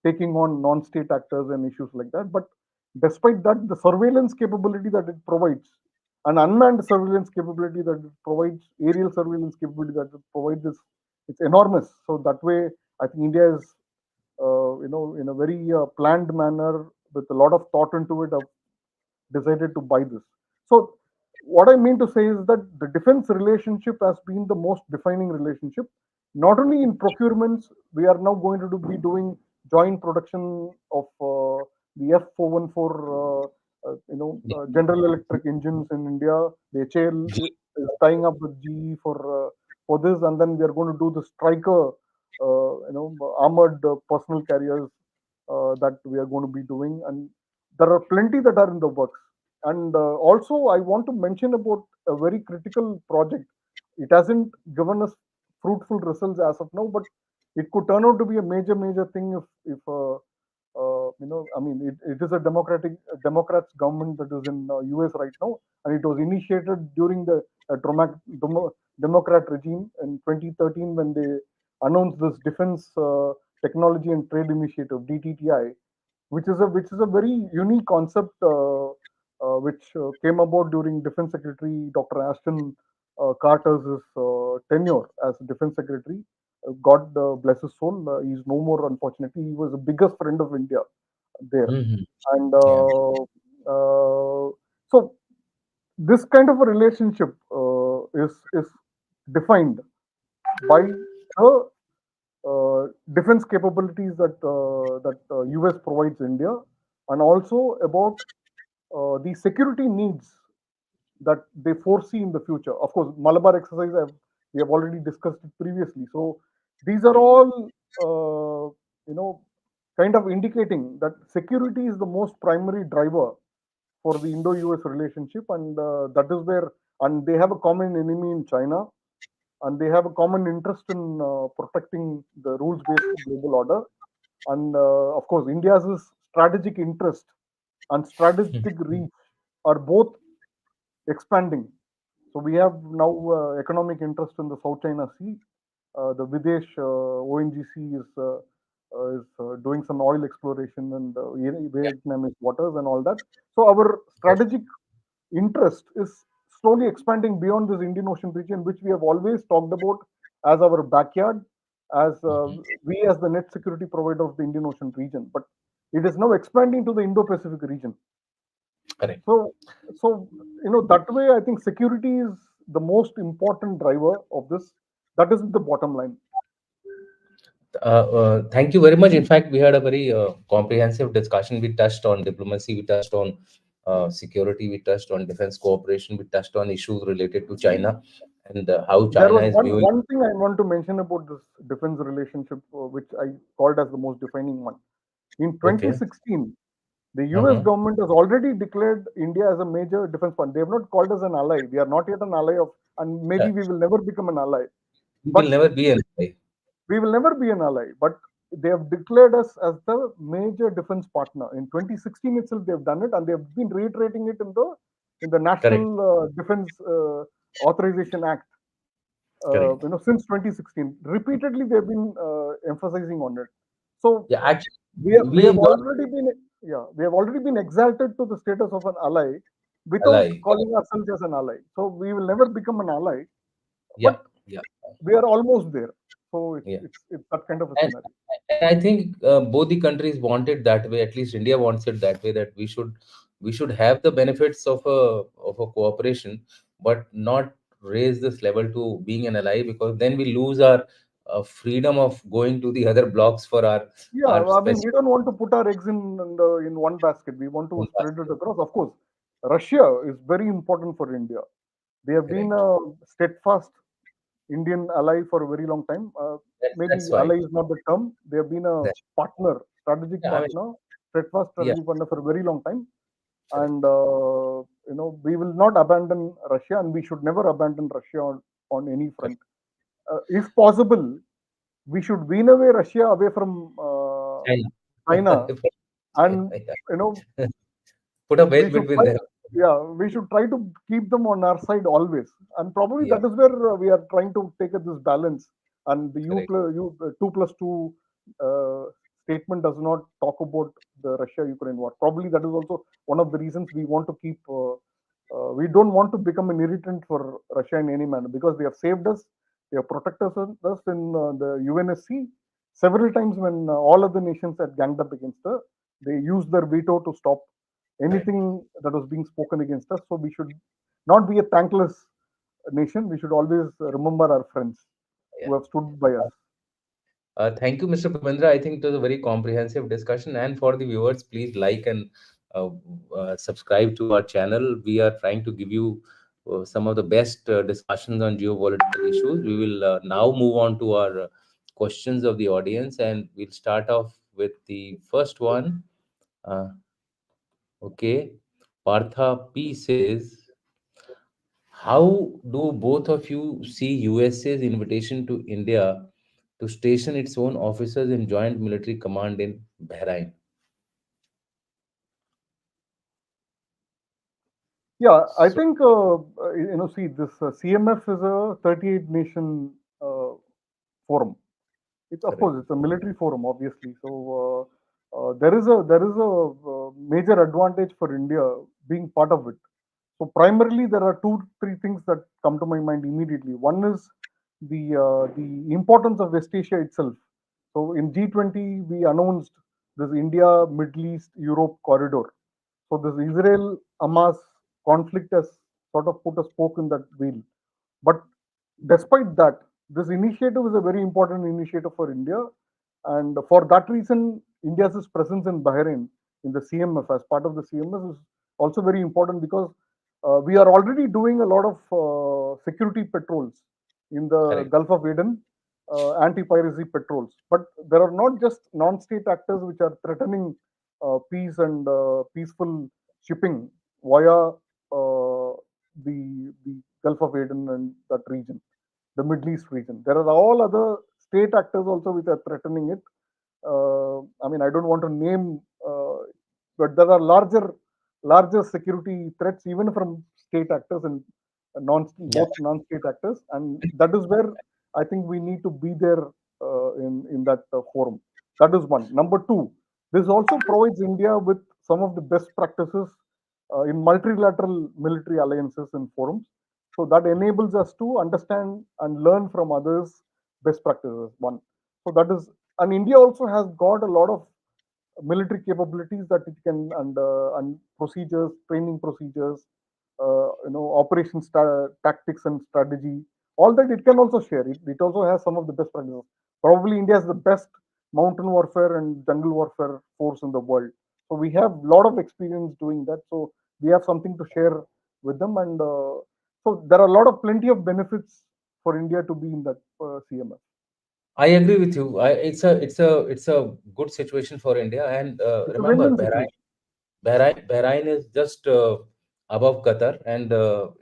taking on non-state actors and issues like that. But despite that, the surveillance capability that it provides, an unmanned surveillance capability that it provides, aerial surveillance capability that it provides, is it's enormous. So that way, I think India is, in a very planned manner with a lot of thought into it, decided to buy this. So, what I mean to say is that the defense relationship has been the most defining relationship. Not only in procurements, we are now going to be doing joint production of the F414, General Electric engines in India. The HAL is tying up with GE for this, and then we are going to do the Striker, armored personal carriers that we are going to be doing, and there are plenty that are in the works. And also, I want to mention about a very critical project. It hasn't given us fruitful results as of now, but it could turn out to be a major thing if I mean, it is a Democrats government that is in US right now, and it was initiated during the Democrat regime in 2013 when they announced this Defense Technology and Trade Initiative (DTTI), which is a very unique concept which came about during Defense Secretary Dr. Ashton Carter's tenure as Defense Secretary. God bless his soul. He's no more, unfortunately. He was the biggest friend of India there, Hmm. and Yeah. so this kind of a relationship is defined by the defense capabilities that US provides India, and also about the security needs that they foresee in the future. Of course, Malabar exercise we have already discussed it previously. So these are all kind of indicating that security is the most primary driver for the Indo-US relationship, and that is where, and they have a common enemy in China, and they have a common interest in protecting the rules-based global order. And of course, India's strategic interest and strategic reach are both expanding. So we have now economic interest in the South China Sea. The Videsh ONGC is doing some oil exploration and Vietnamese waters and all that. So our Yes. strategic interest is slowly expanding beyond this Indian Ocean region, which we have always talked about as our backyard, as Mhm. we as the net security provider of the Indian Ocean region. But it is now expanding to the Indo-Pacific region. Correct. So, so that way, I think security is the most important driver of this. That is the bottom line. Thank you very much. In fact, we had a very comprehensive discussion. We touched on diplomacy, we touched on security, we touched on defense cooperation, we touched on issues related to China and how There China was is one viewing. one thing I want to mention about this defense relationship, which I called as the most defining one. In Okay. 2016, the US Uh-huh. government has already declared India as a major defense partner. They have not called us an ally. We are not yet an ally of, and maybe Yeah. we will never become an ally. We will But never be an ally. we will never be an ally. But they have declared us as the major defense partner. In 2016 itself, they have done it, and they have been reiterating it in the National Correct. Defense Authorization Act. Correct. Since 2016, repeatedly they have been emphasizing on it. So Yeah, actually, we we have got already been, yeah, we have already been exalted to the status of an ally without ally. calling ourselves as an ally. So we will never become an ally, Yeah, but yeah, we are almost there. So yeah. it's that kind of a And, scenario. and I think both the countries want it that way. At least India wants it that way. That we should have the benefits of a cooperation, but not raise this level to being an ally, because then we lose our freedom of going to the other blocks for Yeah, our I mean, specific we don't want to put our eggs in one basket. We want to spread it basket. across. Of course, Russia is very important for India. They have been Correct. a steadfast Indian ally for a very long time. That's Maybe why. ally is not the term. They have been a That, partner, strategic yeah, I mean, partner, steadfast yeah, strategic partner for a very long time. correct. And we will not abandon Russia, and we should never abandon Russia on any Correct. front. If possible, we should wean away Russia away from China. China, and Yeah. you know Put a we wedge should between try, them. yeah, we should try to keep them on our side always, and probably Yeah, that is where we are trying to take this balance. And the correct. 2+2 uh, statement does not talk about the Russia Ukraine war. Probably that is also one of the reasons we want to keep. We don't want to become an irritant for Russia in any manner, because they have saved us, they have protected us in the UNSC several times when all other nations had ganged up against her. They used their veto to stop Correct. anything that was being spoken against us. So we should not be a thankless nation. We should always remember our friends Yeah. who have stood by us. Thank you, Mr. Bipindra. I think it was a very comprehensive discussion. And for the viewers, please like and uh, subscribe to our channel. We are trying to give you some of the best discussions on geopolitical issues. We will now move on to our questions of the audience, and we'll start off with the first one. Uh, okay. Partha P says, how do both of you see USA's invitation to India to station its own officers in Joint Military Command in Bahrain? Yeah, I So, think see, this CMF is a 38 nation forum. It's, of correct, course, it's a military forum, obviously. So there is a major advantage for India being part of it. So primarily, there are two, three things that come to my mind immediately. One is the importance of West Asia itself. So in G20, we announced this India, Middle East, Europe corridor. So this Israel Hamas conflict has sort of put a spoke in that wheel. But despite that, this initiative is a very important initiative for India, and for that reason, India's presence in Bahrain in the CMF as part of the CMF is also very important, because we are already doing a lot of security patrols in the correct. Gulf of Aden, anti-piracy patrols. But there are not just non-state actors which are threatening peace and peaceful shipping via the Gulf of Aden and that region, the Middle East region. There are all other state actors also which are threatening it. I mean, I don't want to name, but there are larger security threats even from state actors and Yeah, both non-state actors, and that is where I think we need to be there in that forum. That is one. Number two, this also provides India with some of the best practices in multilateral military alliances and forums. So that enables us to understand and learn from others' best practices. One. So that is, and India also has got a lot of military capabilities that it can, and procedures, training procedures, operation tactics and strategy. All that it can also share. It also has some of the best practices. Probably India is the best mountain warfare and jungle warfare force in the world. So we have a lot of experience doing that. So we have something to share with them, and so there are a lot of plenty of benefits for India to be in that CMS. I agree with you. It's a good situation for India. And It's a remember, win-win Bahrain, situation. Bahrain is just above Qatar, and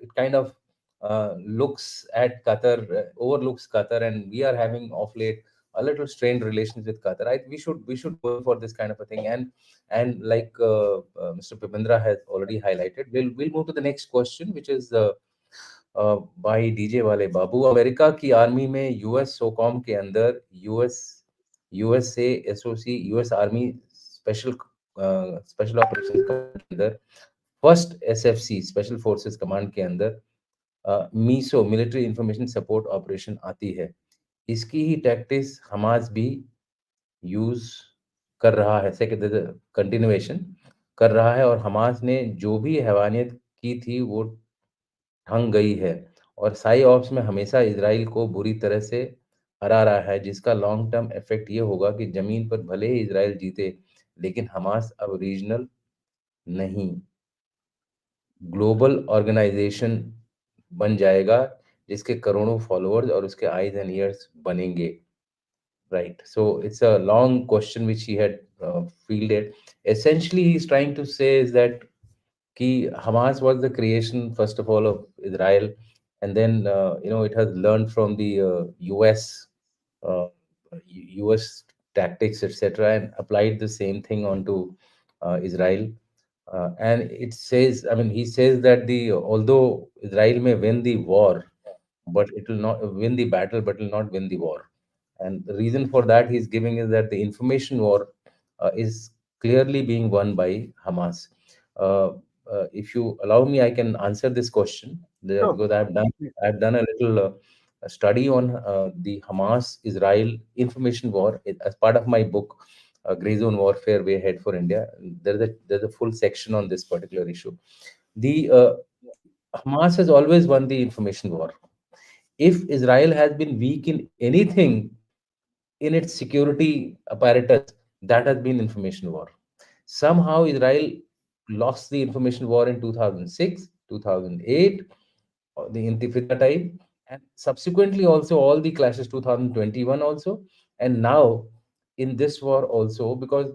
it kind of looks at Qatar, overlooks Qatar, and we are having of late a little strained relations with Qatar. We should go in for this kind of a thing, and like Mr. Pipindra has already highlighted, we'll move to the next question, which is by DJ वाले बाबू, America की army में US SOCOM के अंदर US USA SOC, US Army Special Operations Command के अंदर, first SFC special forces command के अंदर MISO military information support operation आती है। इसकी ही टैक्टिक्स हमास भी यूज कर रहा है, सेकंड कंटिन्यूएशन कर रहा है, और हमास ने जो भी हैवानियत की थी वो ढंग गई है, और साई ऑप्स में हमेशा इसराइल को बुरी तरह से हरा रहा है, जिसका लॉन्ग टर्म इफेक्ट ये होगा कि जमीन पर भले ही इसराइल जीते, लेकिन हमास अब रीजनल नहीं, ग्लोबल ऑर्गेनाइजेशन बन जाएगा, जिसके करोड़ों फॉलोअर्स और उसके आईज एंड ईयर्स बनेंगे। Right. So it's a long question which he had fielded. Essentially, he's trying to say is that ki Hamas was the creation, first of all, of Israel, and then it has learned from the uh, US tactics, etc., and applied the same thing onto Israel. And it says, I mean, he says that the although Israel may win the war, but it will not win the battle, but will not win the war. And the reason for that he's giving is that the information war is clearly being won by Hamas. Uh, if you allow me, I can answer this question Sure. because I've done a little study on the Hamas Israel information war as part of my book, Grey Zone Warfare: Way Ahead for India. There's a full section on this particular issue. The Hamas has always won the information war. If Israel has been weak in anything in its security apparatus, that has been information war. Somehow Israel lost the information war in 2006, 2008, the Intifada time, and subsequently also all the clashes 2021 also, and now in this war also, because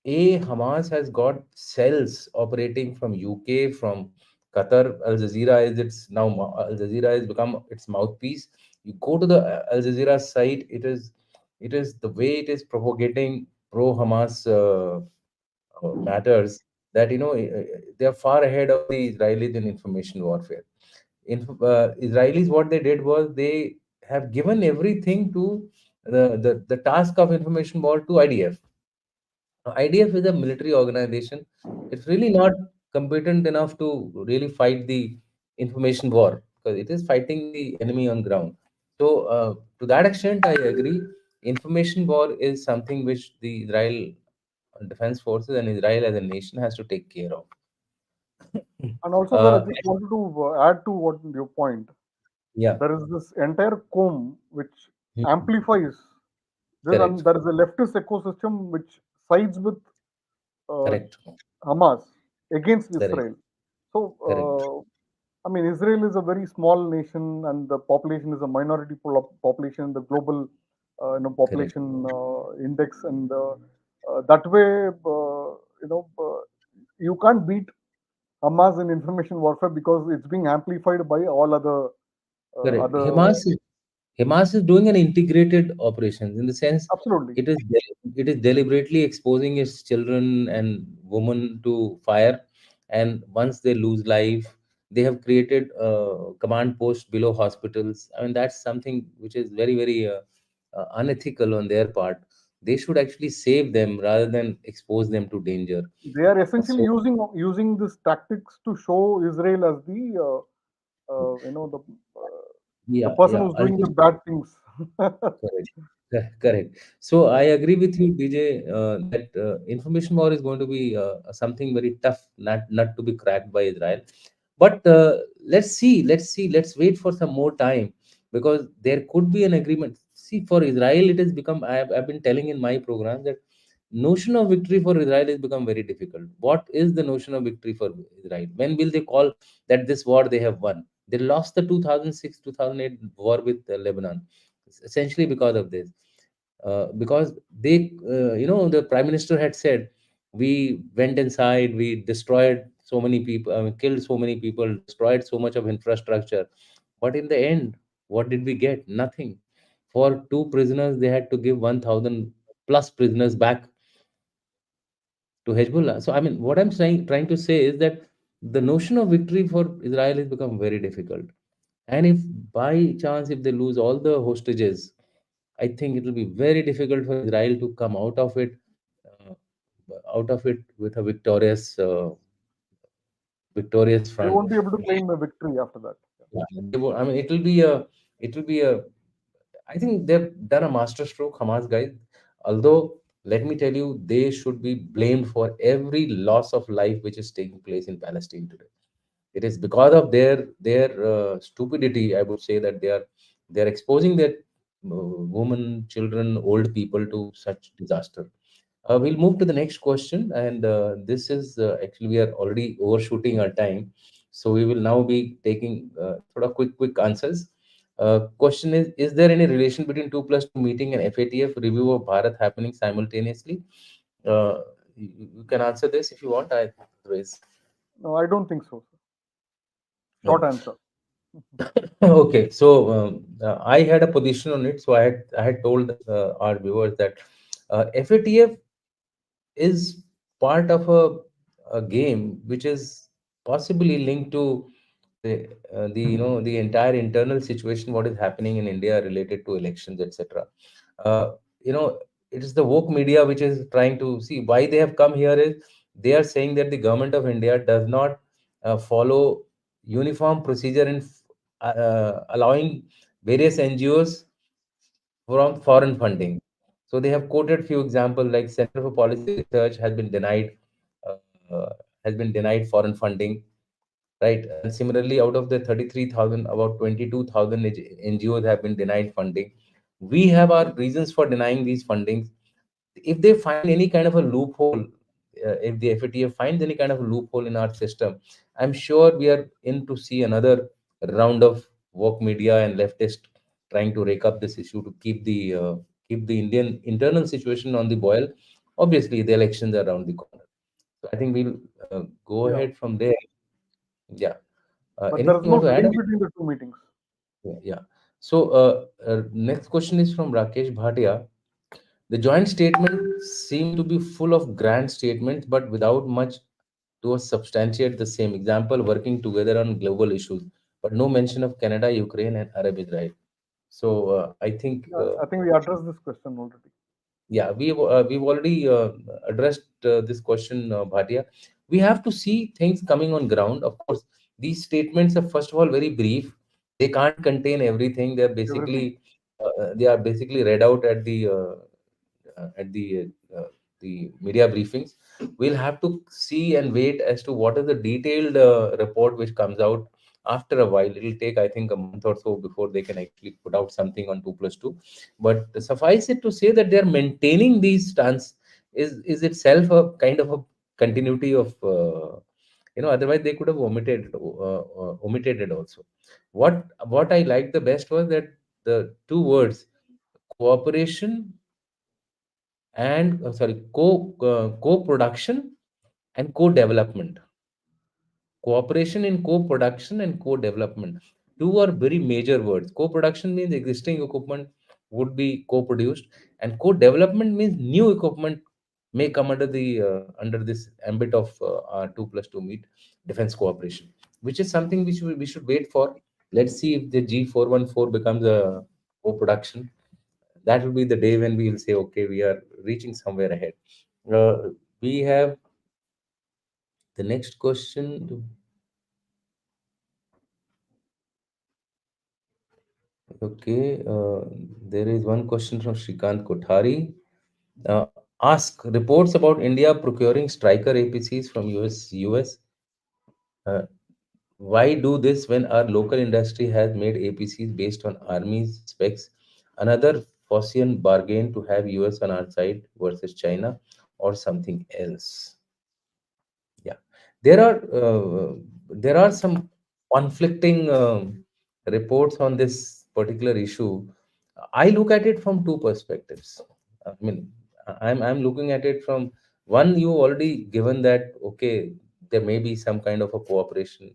Hamas has got cells operating from UK, from Qatar. Al Jazeera is its now Al Jazeera has become its mouthpiece. You go to the Al Jazeera site, it is the way it is propagating pro Hamas matters, that they are far ahead of the Israelis in information warfare. Israelis, what they did was they have given everything to the task of information war to IDF. Now, IDF is a military organization. It's really not competent enough to really fight the information war, because it is fighting the enemy on ground. So, to that extent, I agree. Information war is something which the Israel defense forces and Israel as a nation has to take care of. And also, sir, I Uh, just wanted to add to what your point. yeah, There is this entire comb which Mhm. amplifies this, and Correct, there is a leftist ecosystem which sides with uh, correct, Hamas against correct, Israel. So, correct, I mean, Israel is a very small nation, and the population is a minority population in the global, correct, population index, and that way, you can't beat Hamas in information warfare because it's being amplified by all other correct. other. Hamas is doing an integrated operations in the sense Absolutely, it is deliberately exposing its children and women to fire, and once they lose life, they have created command posts below hospitals. I mean, that's something which is very, very unethical on their part. They should actually save them rather than expose them to danger. they are essentially So using these tactics to show Israel as the yeah, person yeah. who's doing the bad things. Correct. Correct. So I agree with you, DJ, that information war is going to be something very tough, not to be cracked by Israel. But let's wait for some more time, because there could be an agreement. See, for Israel, it has become. I've been telling in my program that notion of victory for Israel has become very difficult. What is the notion of victory for Israel? When will they call that this war they have won? They lost the 2006 2008 war with Lebanon, essentially because of this. Because the prime minister had said, we went inside, we destroyed so many people, killed so many people, destroyed so much of infrastructure, but in the end, what did we get? Nothing. For two prisoners, they had to give 1,000 plus prisoners back to Hezbollah. So, I mean, what I'm trying to say is that the notion of victory for Israel has become very difficult. And if by chance, if they lose all the hostages, I think it will be very difficult for Israel to come uh, out of it with a victorious They front. won't be able to claim a victory after that. Yeah, I mean, it will be a. I think they've done a masterstroke, Hamas guys. Although, let me tell you, they should be blamed for every loss of life which is taking place in Palestine today. It is because of their stupidity. I would say that they are exposing their women, children, old people to such disaster. We'll move to the next question, and this is actually we are already overshooting our time, so we will now be taking sort of quick answers. Question is there any relation between 2+2 meeting and FATF review of Bharat happening simultaneously? You can answer this if you want. I raise. No, I don't think so, sir. Short No. answer. Okay, so I had a position on it, so I had told our viewers that FATF is part of a game which is possibly linked to the entire internal situation what is happening in India related to elections, etc. uh, you know it is the woke media which is trying to see why they have come here is they are saying that the government of India does not follow uniform procedure in allowing various NGOs from foreign funding. So they have quoted few examples like Center for Policy Research uh, has been denied foreign funding, right? And similarly, out of the 33,000, about 22,000 NGOs have been denied funding. We have our reasons for denying these fundings. If they find any kind of a loophole, if the FATF finds any kind of a loophole in our system, I'm sure we are in to see another round of woke media and leftist trying to rake up this issue to keep the Indian internal situation on the boil. Obviously, the elections are around the corner, so I think we'll go Yeah, ahead from there. Yeah. but there Anything is you no want to add? link between the two meetings. Yeah. Yeah. So, next question is from Rakesh Bhatia. The joint statements seem to be full of grand statements, but without much to substantiate the same. Example, working together on global issues, but no mention of Canada, Ukraine, and Arab Israel. So, I think, I think we addressed this question already. yeah, we've already addressed this question, Bhatia. We have to see things coming on ground. Of course, these statements are first of all very brief. They can't contain everything. Everything. They are basically read out at the media briefings. We'll have to see and wait as to what is the detailed report which comes out after a while. It'll take, I think, a month or so before they can actually put out something on 2+2. But suffice it to say that they are maintaining these stance is itself a kind of a continuity of otherwise they could have omitted it also. What I liked the best was that the two words cooperation and co-production and co-development. Cooperation in co-production and co-development, two are very major words. Co-production means existing equipment would be co-produced, and co-development means new equipment may come under this ambit of our 2+2 meet defense cooperation, which is something which we should wait for. Let's see if the G414 becomes a co-production. That will be the day when we will say, okay, we are reaching somewhere ahead. We have the next question. Okay, there is one question from Shrikant Kothari. Uh, Ask reports about India procuring striker APCs from US. Uh, why do this when our local industry has made APCs based on army's specs? Another Faucian bargain to have US on our side versus China or something else. Yeah, there are some conflicting reports on this particular issue. I look at it from two perspectives. I mean, I'm looking at it from one. You already given that okay, there may be some kind of a cooperation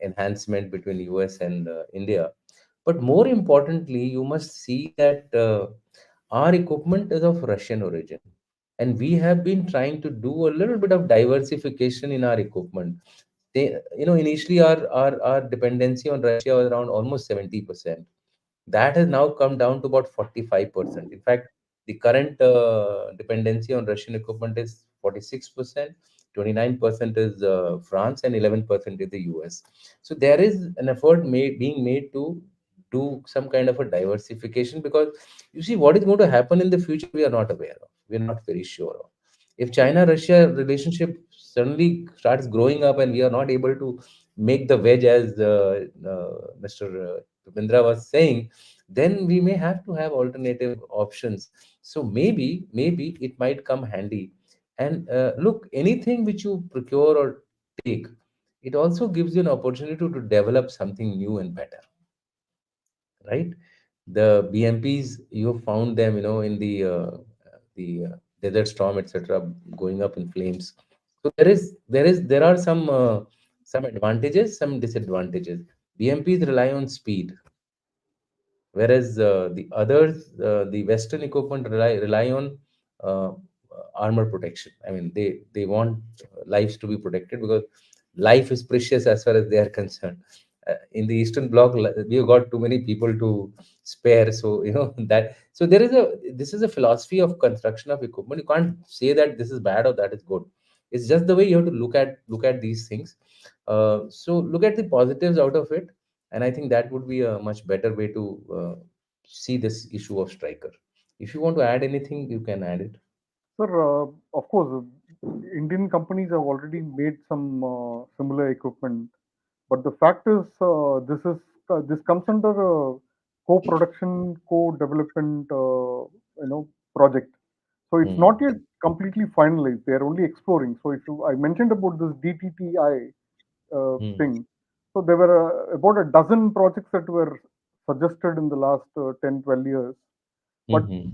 enhancement between US and India, but more importantly, you must see that our equipment is of Russian origin, and we have been trying to do a little bit of diversification in our equipment. Initially our dependency on Russia was around almost 70%. That has now come down to about 45%. In fact, the current dependency on Russian equipment is 46%, 29% is France, and 11% is the US. So there is an effort being made to do some kind of a diversification, because you see what is going to happen in the future, we are not aware of. We are not very sure of. If China Russia relationship suddenly starts growing up and we are not able to make the wedge, as Mr. Bipindra was saying, then we may have to have alternative options. So maybe it might come handy. And look, anything which you procure or take, it also gives you an opportunity to develop something new and better, right? The BMPs, you have found them, in the desert storm, etc., going up in flames. So there are some advantages, some disadvantages. BMPs rely on speed, whereas the others, the Western equipment rely on uh, armor protection. I mean, they want lives to be protected, because life is precious as far as they are concerned. In the Eastern Bloc, we have got too many people to spare, so that. So this is a philosophy of construction of equipment. You can't say that this is bad or that is good. It's just the way you have to look at these things. So look at the positives out of it, and I think that would be a much better way to see this issue of striker. If you want to add anything, you can add it. Sir, of course, Indian companies have already made some similar equipment, but the fact is, this comes under co-production, co-development, project. So it's Hmm. not yet completely finalized. They are only exploring. So if I mentioned about this DTTI Hmm. thing, so there were about a dozen projects that were suggested in the last 10, 12 years, but Hmm.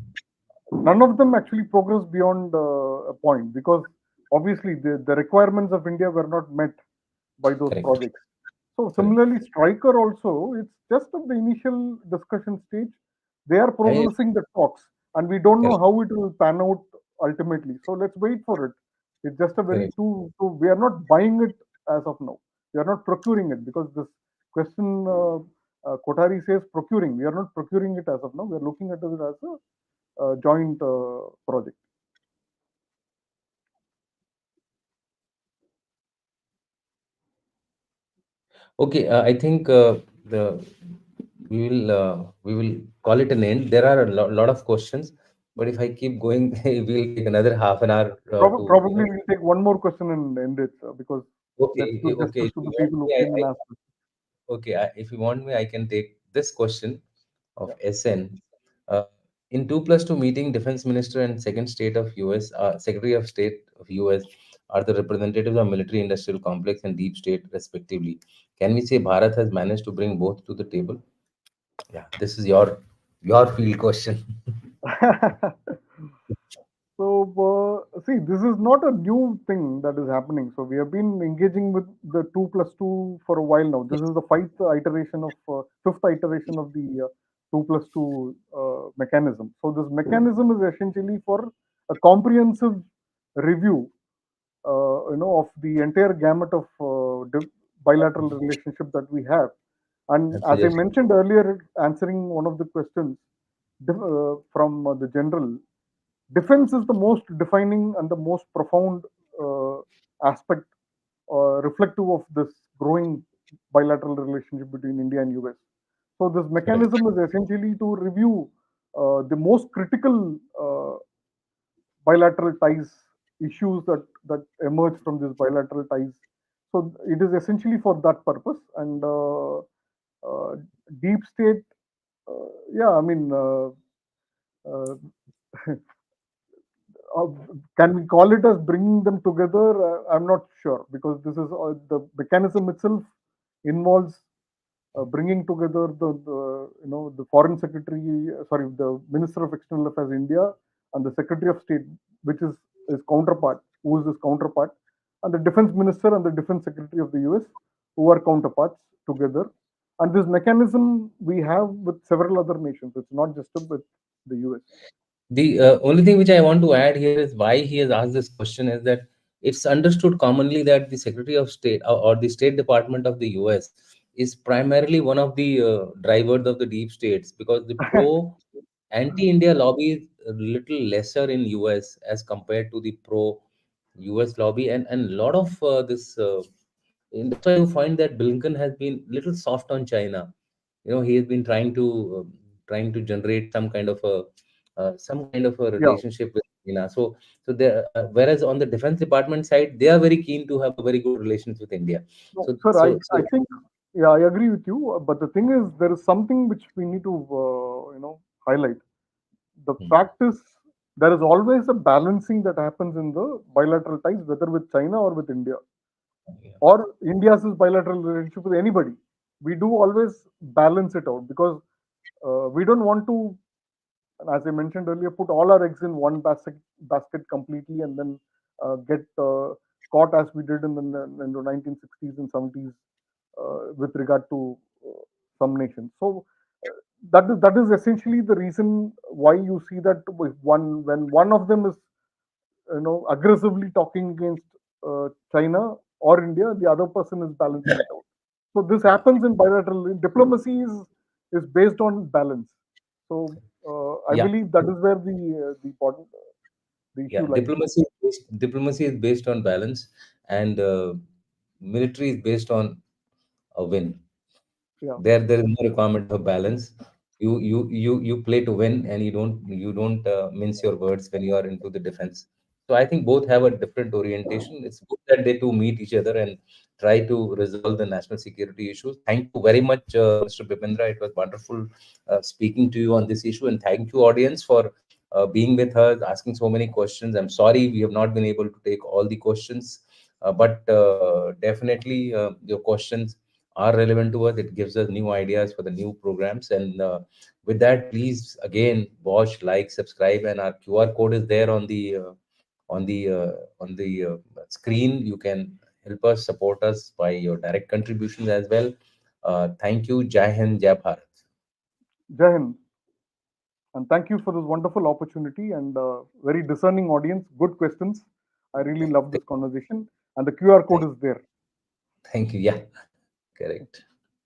none of them actually progressed beyond a point, because obviously the requirements of India were not met by those Correct. projects. So Correct. similarly, Striker also, it's just at the initial discussion stage. They are I mean, progressing the talks, and we don't know correct. how it will pan out ultimately. So let's wait for it. It's just a very Correct. we are not buying it as of now. We are not procuring it, because this question Kotari says procuring. We are not procuring it as of now. We are looking at it as a joint project. Okay, I think the we will call it an end. There are a lot of questions, but if I keep going, we'll take another half an hour to Probably we'll take one more question and end it, because Okay, that's good okay. justice If to you the want people who me, came and asked us. if you want me, I can take this question of Yeah. SN. Uh, in 2+2 meeting, Defense Minister and Second State of US, Secretary of State of US are the representatives of military industrial complex and deep state, respectively. Can we say Bharat has managed to bring both to the table? Yeah, this is your field question. So, see, this is not a new thing that is happening. So, we have been engaging with the 2+2 for a while now. This is the fifth iteration of the 2+2 mechanism. So, this mechanism is essentially for a comprehensive review, of the entire gamut of bilateral relationship that we have. And And as I suggest. mentioned earlier, answering one of the questions from the general, defense is the most defining and the most profound uh, aspect reflective of this growing bilateral relationship between India and US. So this Correct. mechanism is essentially to review the most critical bilateral ties, issues that emerge from these bilateral ties. So it is essentially for that purpose. And uh, deep state, yeah, I mean, uh, uh, can we call it as bringing them together? I'm not sure, because this is the mechanism itself involves bringing together the foreign secretary, sorry, the Minister of External Affairs India, and the Secretary of State, which is his counterpart, who is his counterpart, and the Defense Minister and the Defense Secretary of the US, who are counterparts together. And this mechanism we have with several other nations. It's not just with the US. The only thing which I want to add here is why he has asked this question is that it's understood commonly that the Secretary of State, or the State Department of the US is primarily one of the drivers of the deep states, because the pro anti-India lobby is a little lesser in US as compared to the pro US lobby, and a lot of this. And that's why you find that Blinken has been little soft on China. He has been trying to generate some kind of a Yeah. relationship with China. So there, whereas on the Defense Department side, they are very keen to have a very good relations with India. No, So sir, so I so think, yeah, I agree with you. But the thing is, there is something which we need to, highlight. The hmm, fact is, there is always a balancing that happens in the bilateral ties, whether with China or with India, yeah, or India's bilateral relationship with anybody. We do always balance it out because we don't want to, as I mentioned earlier, put all our eggs in one basket completely and then get caught as we did in the 1960s and 70s with regard to some nations. So that is essentially the reason why you see that when one of them is aggressively talking against China or India, the other person is balancing it out. So this yeah, happens in bilateral diplomacy is based on balance. So I yeah, believe that is where the important the yeah. issue lies. Diplomacy is based on balance, and military is based on a win. Yeah, There is no requirement of balance. You play to win, and you don't mince your words when you are into the defense. So I think both have a different orientation. It's good that they two meet each other and try to resolve the national security issues. Thank you very much, Mr. Bipindra. It was wonderful speaking to you on this issue, and thank you, audience, for being with us, asking so many questions. I'm sorry we have not been able to take all the questions, but definitely your questions are relevant to us. It gives us new ideas for the new programs. And with that, please again watch, like, subscribe, and our QR code is there on the screen. You can help us, support us by your direct contributions as well. Thank you. Jai Hind, Jai Bharat. Jai Hind, and thank you for this wonderful opportunity and very discerning audience. Good questions. I really love this conversation, and the QR code Thank, is there. thank you. Yeah, correct.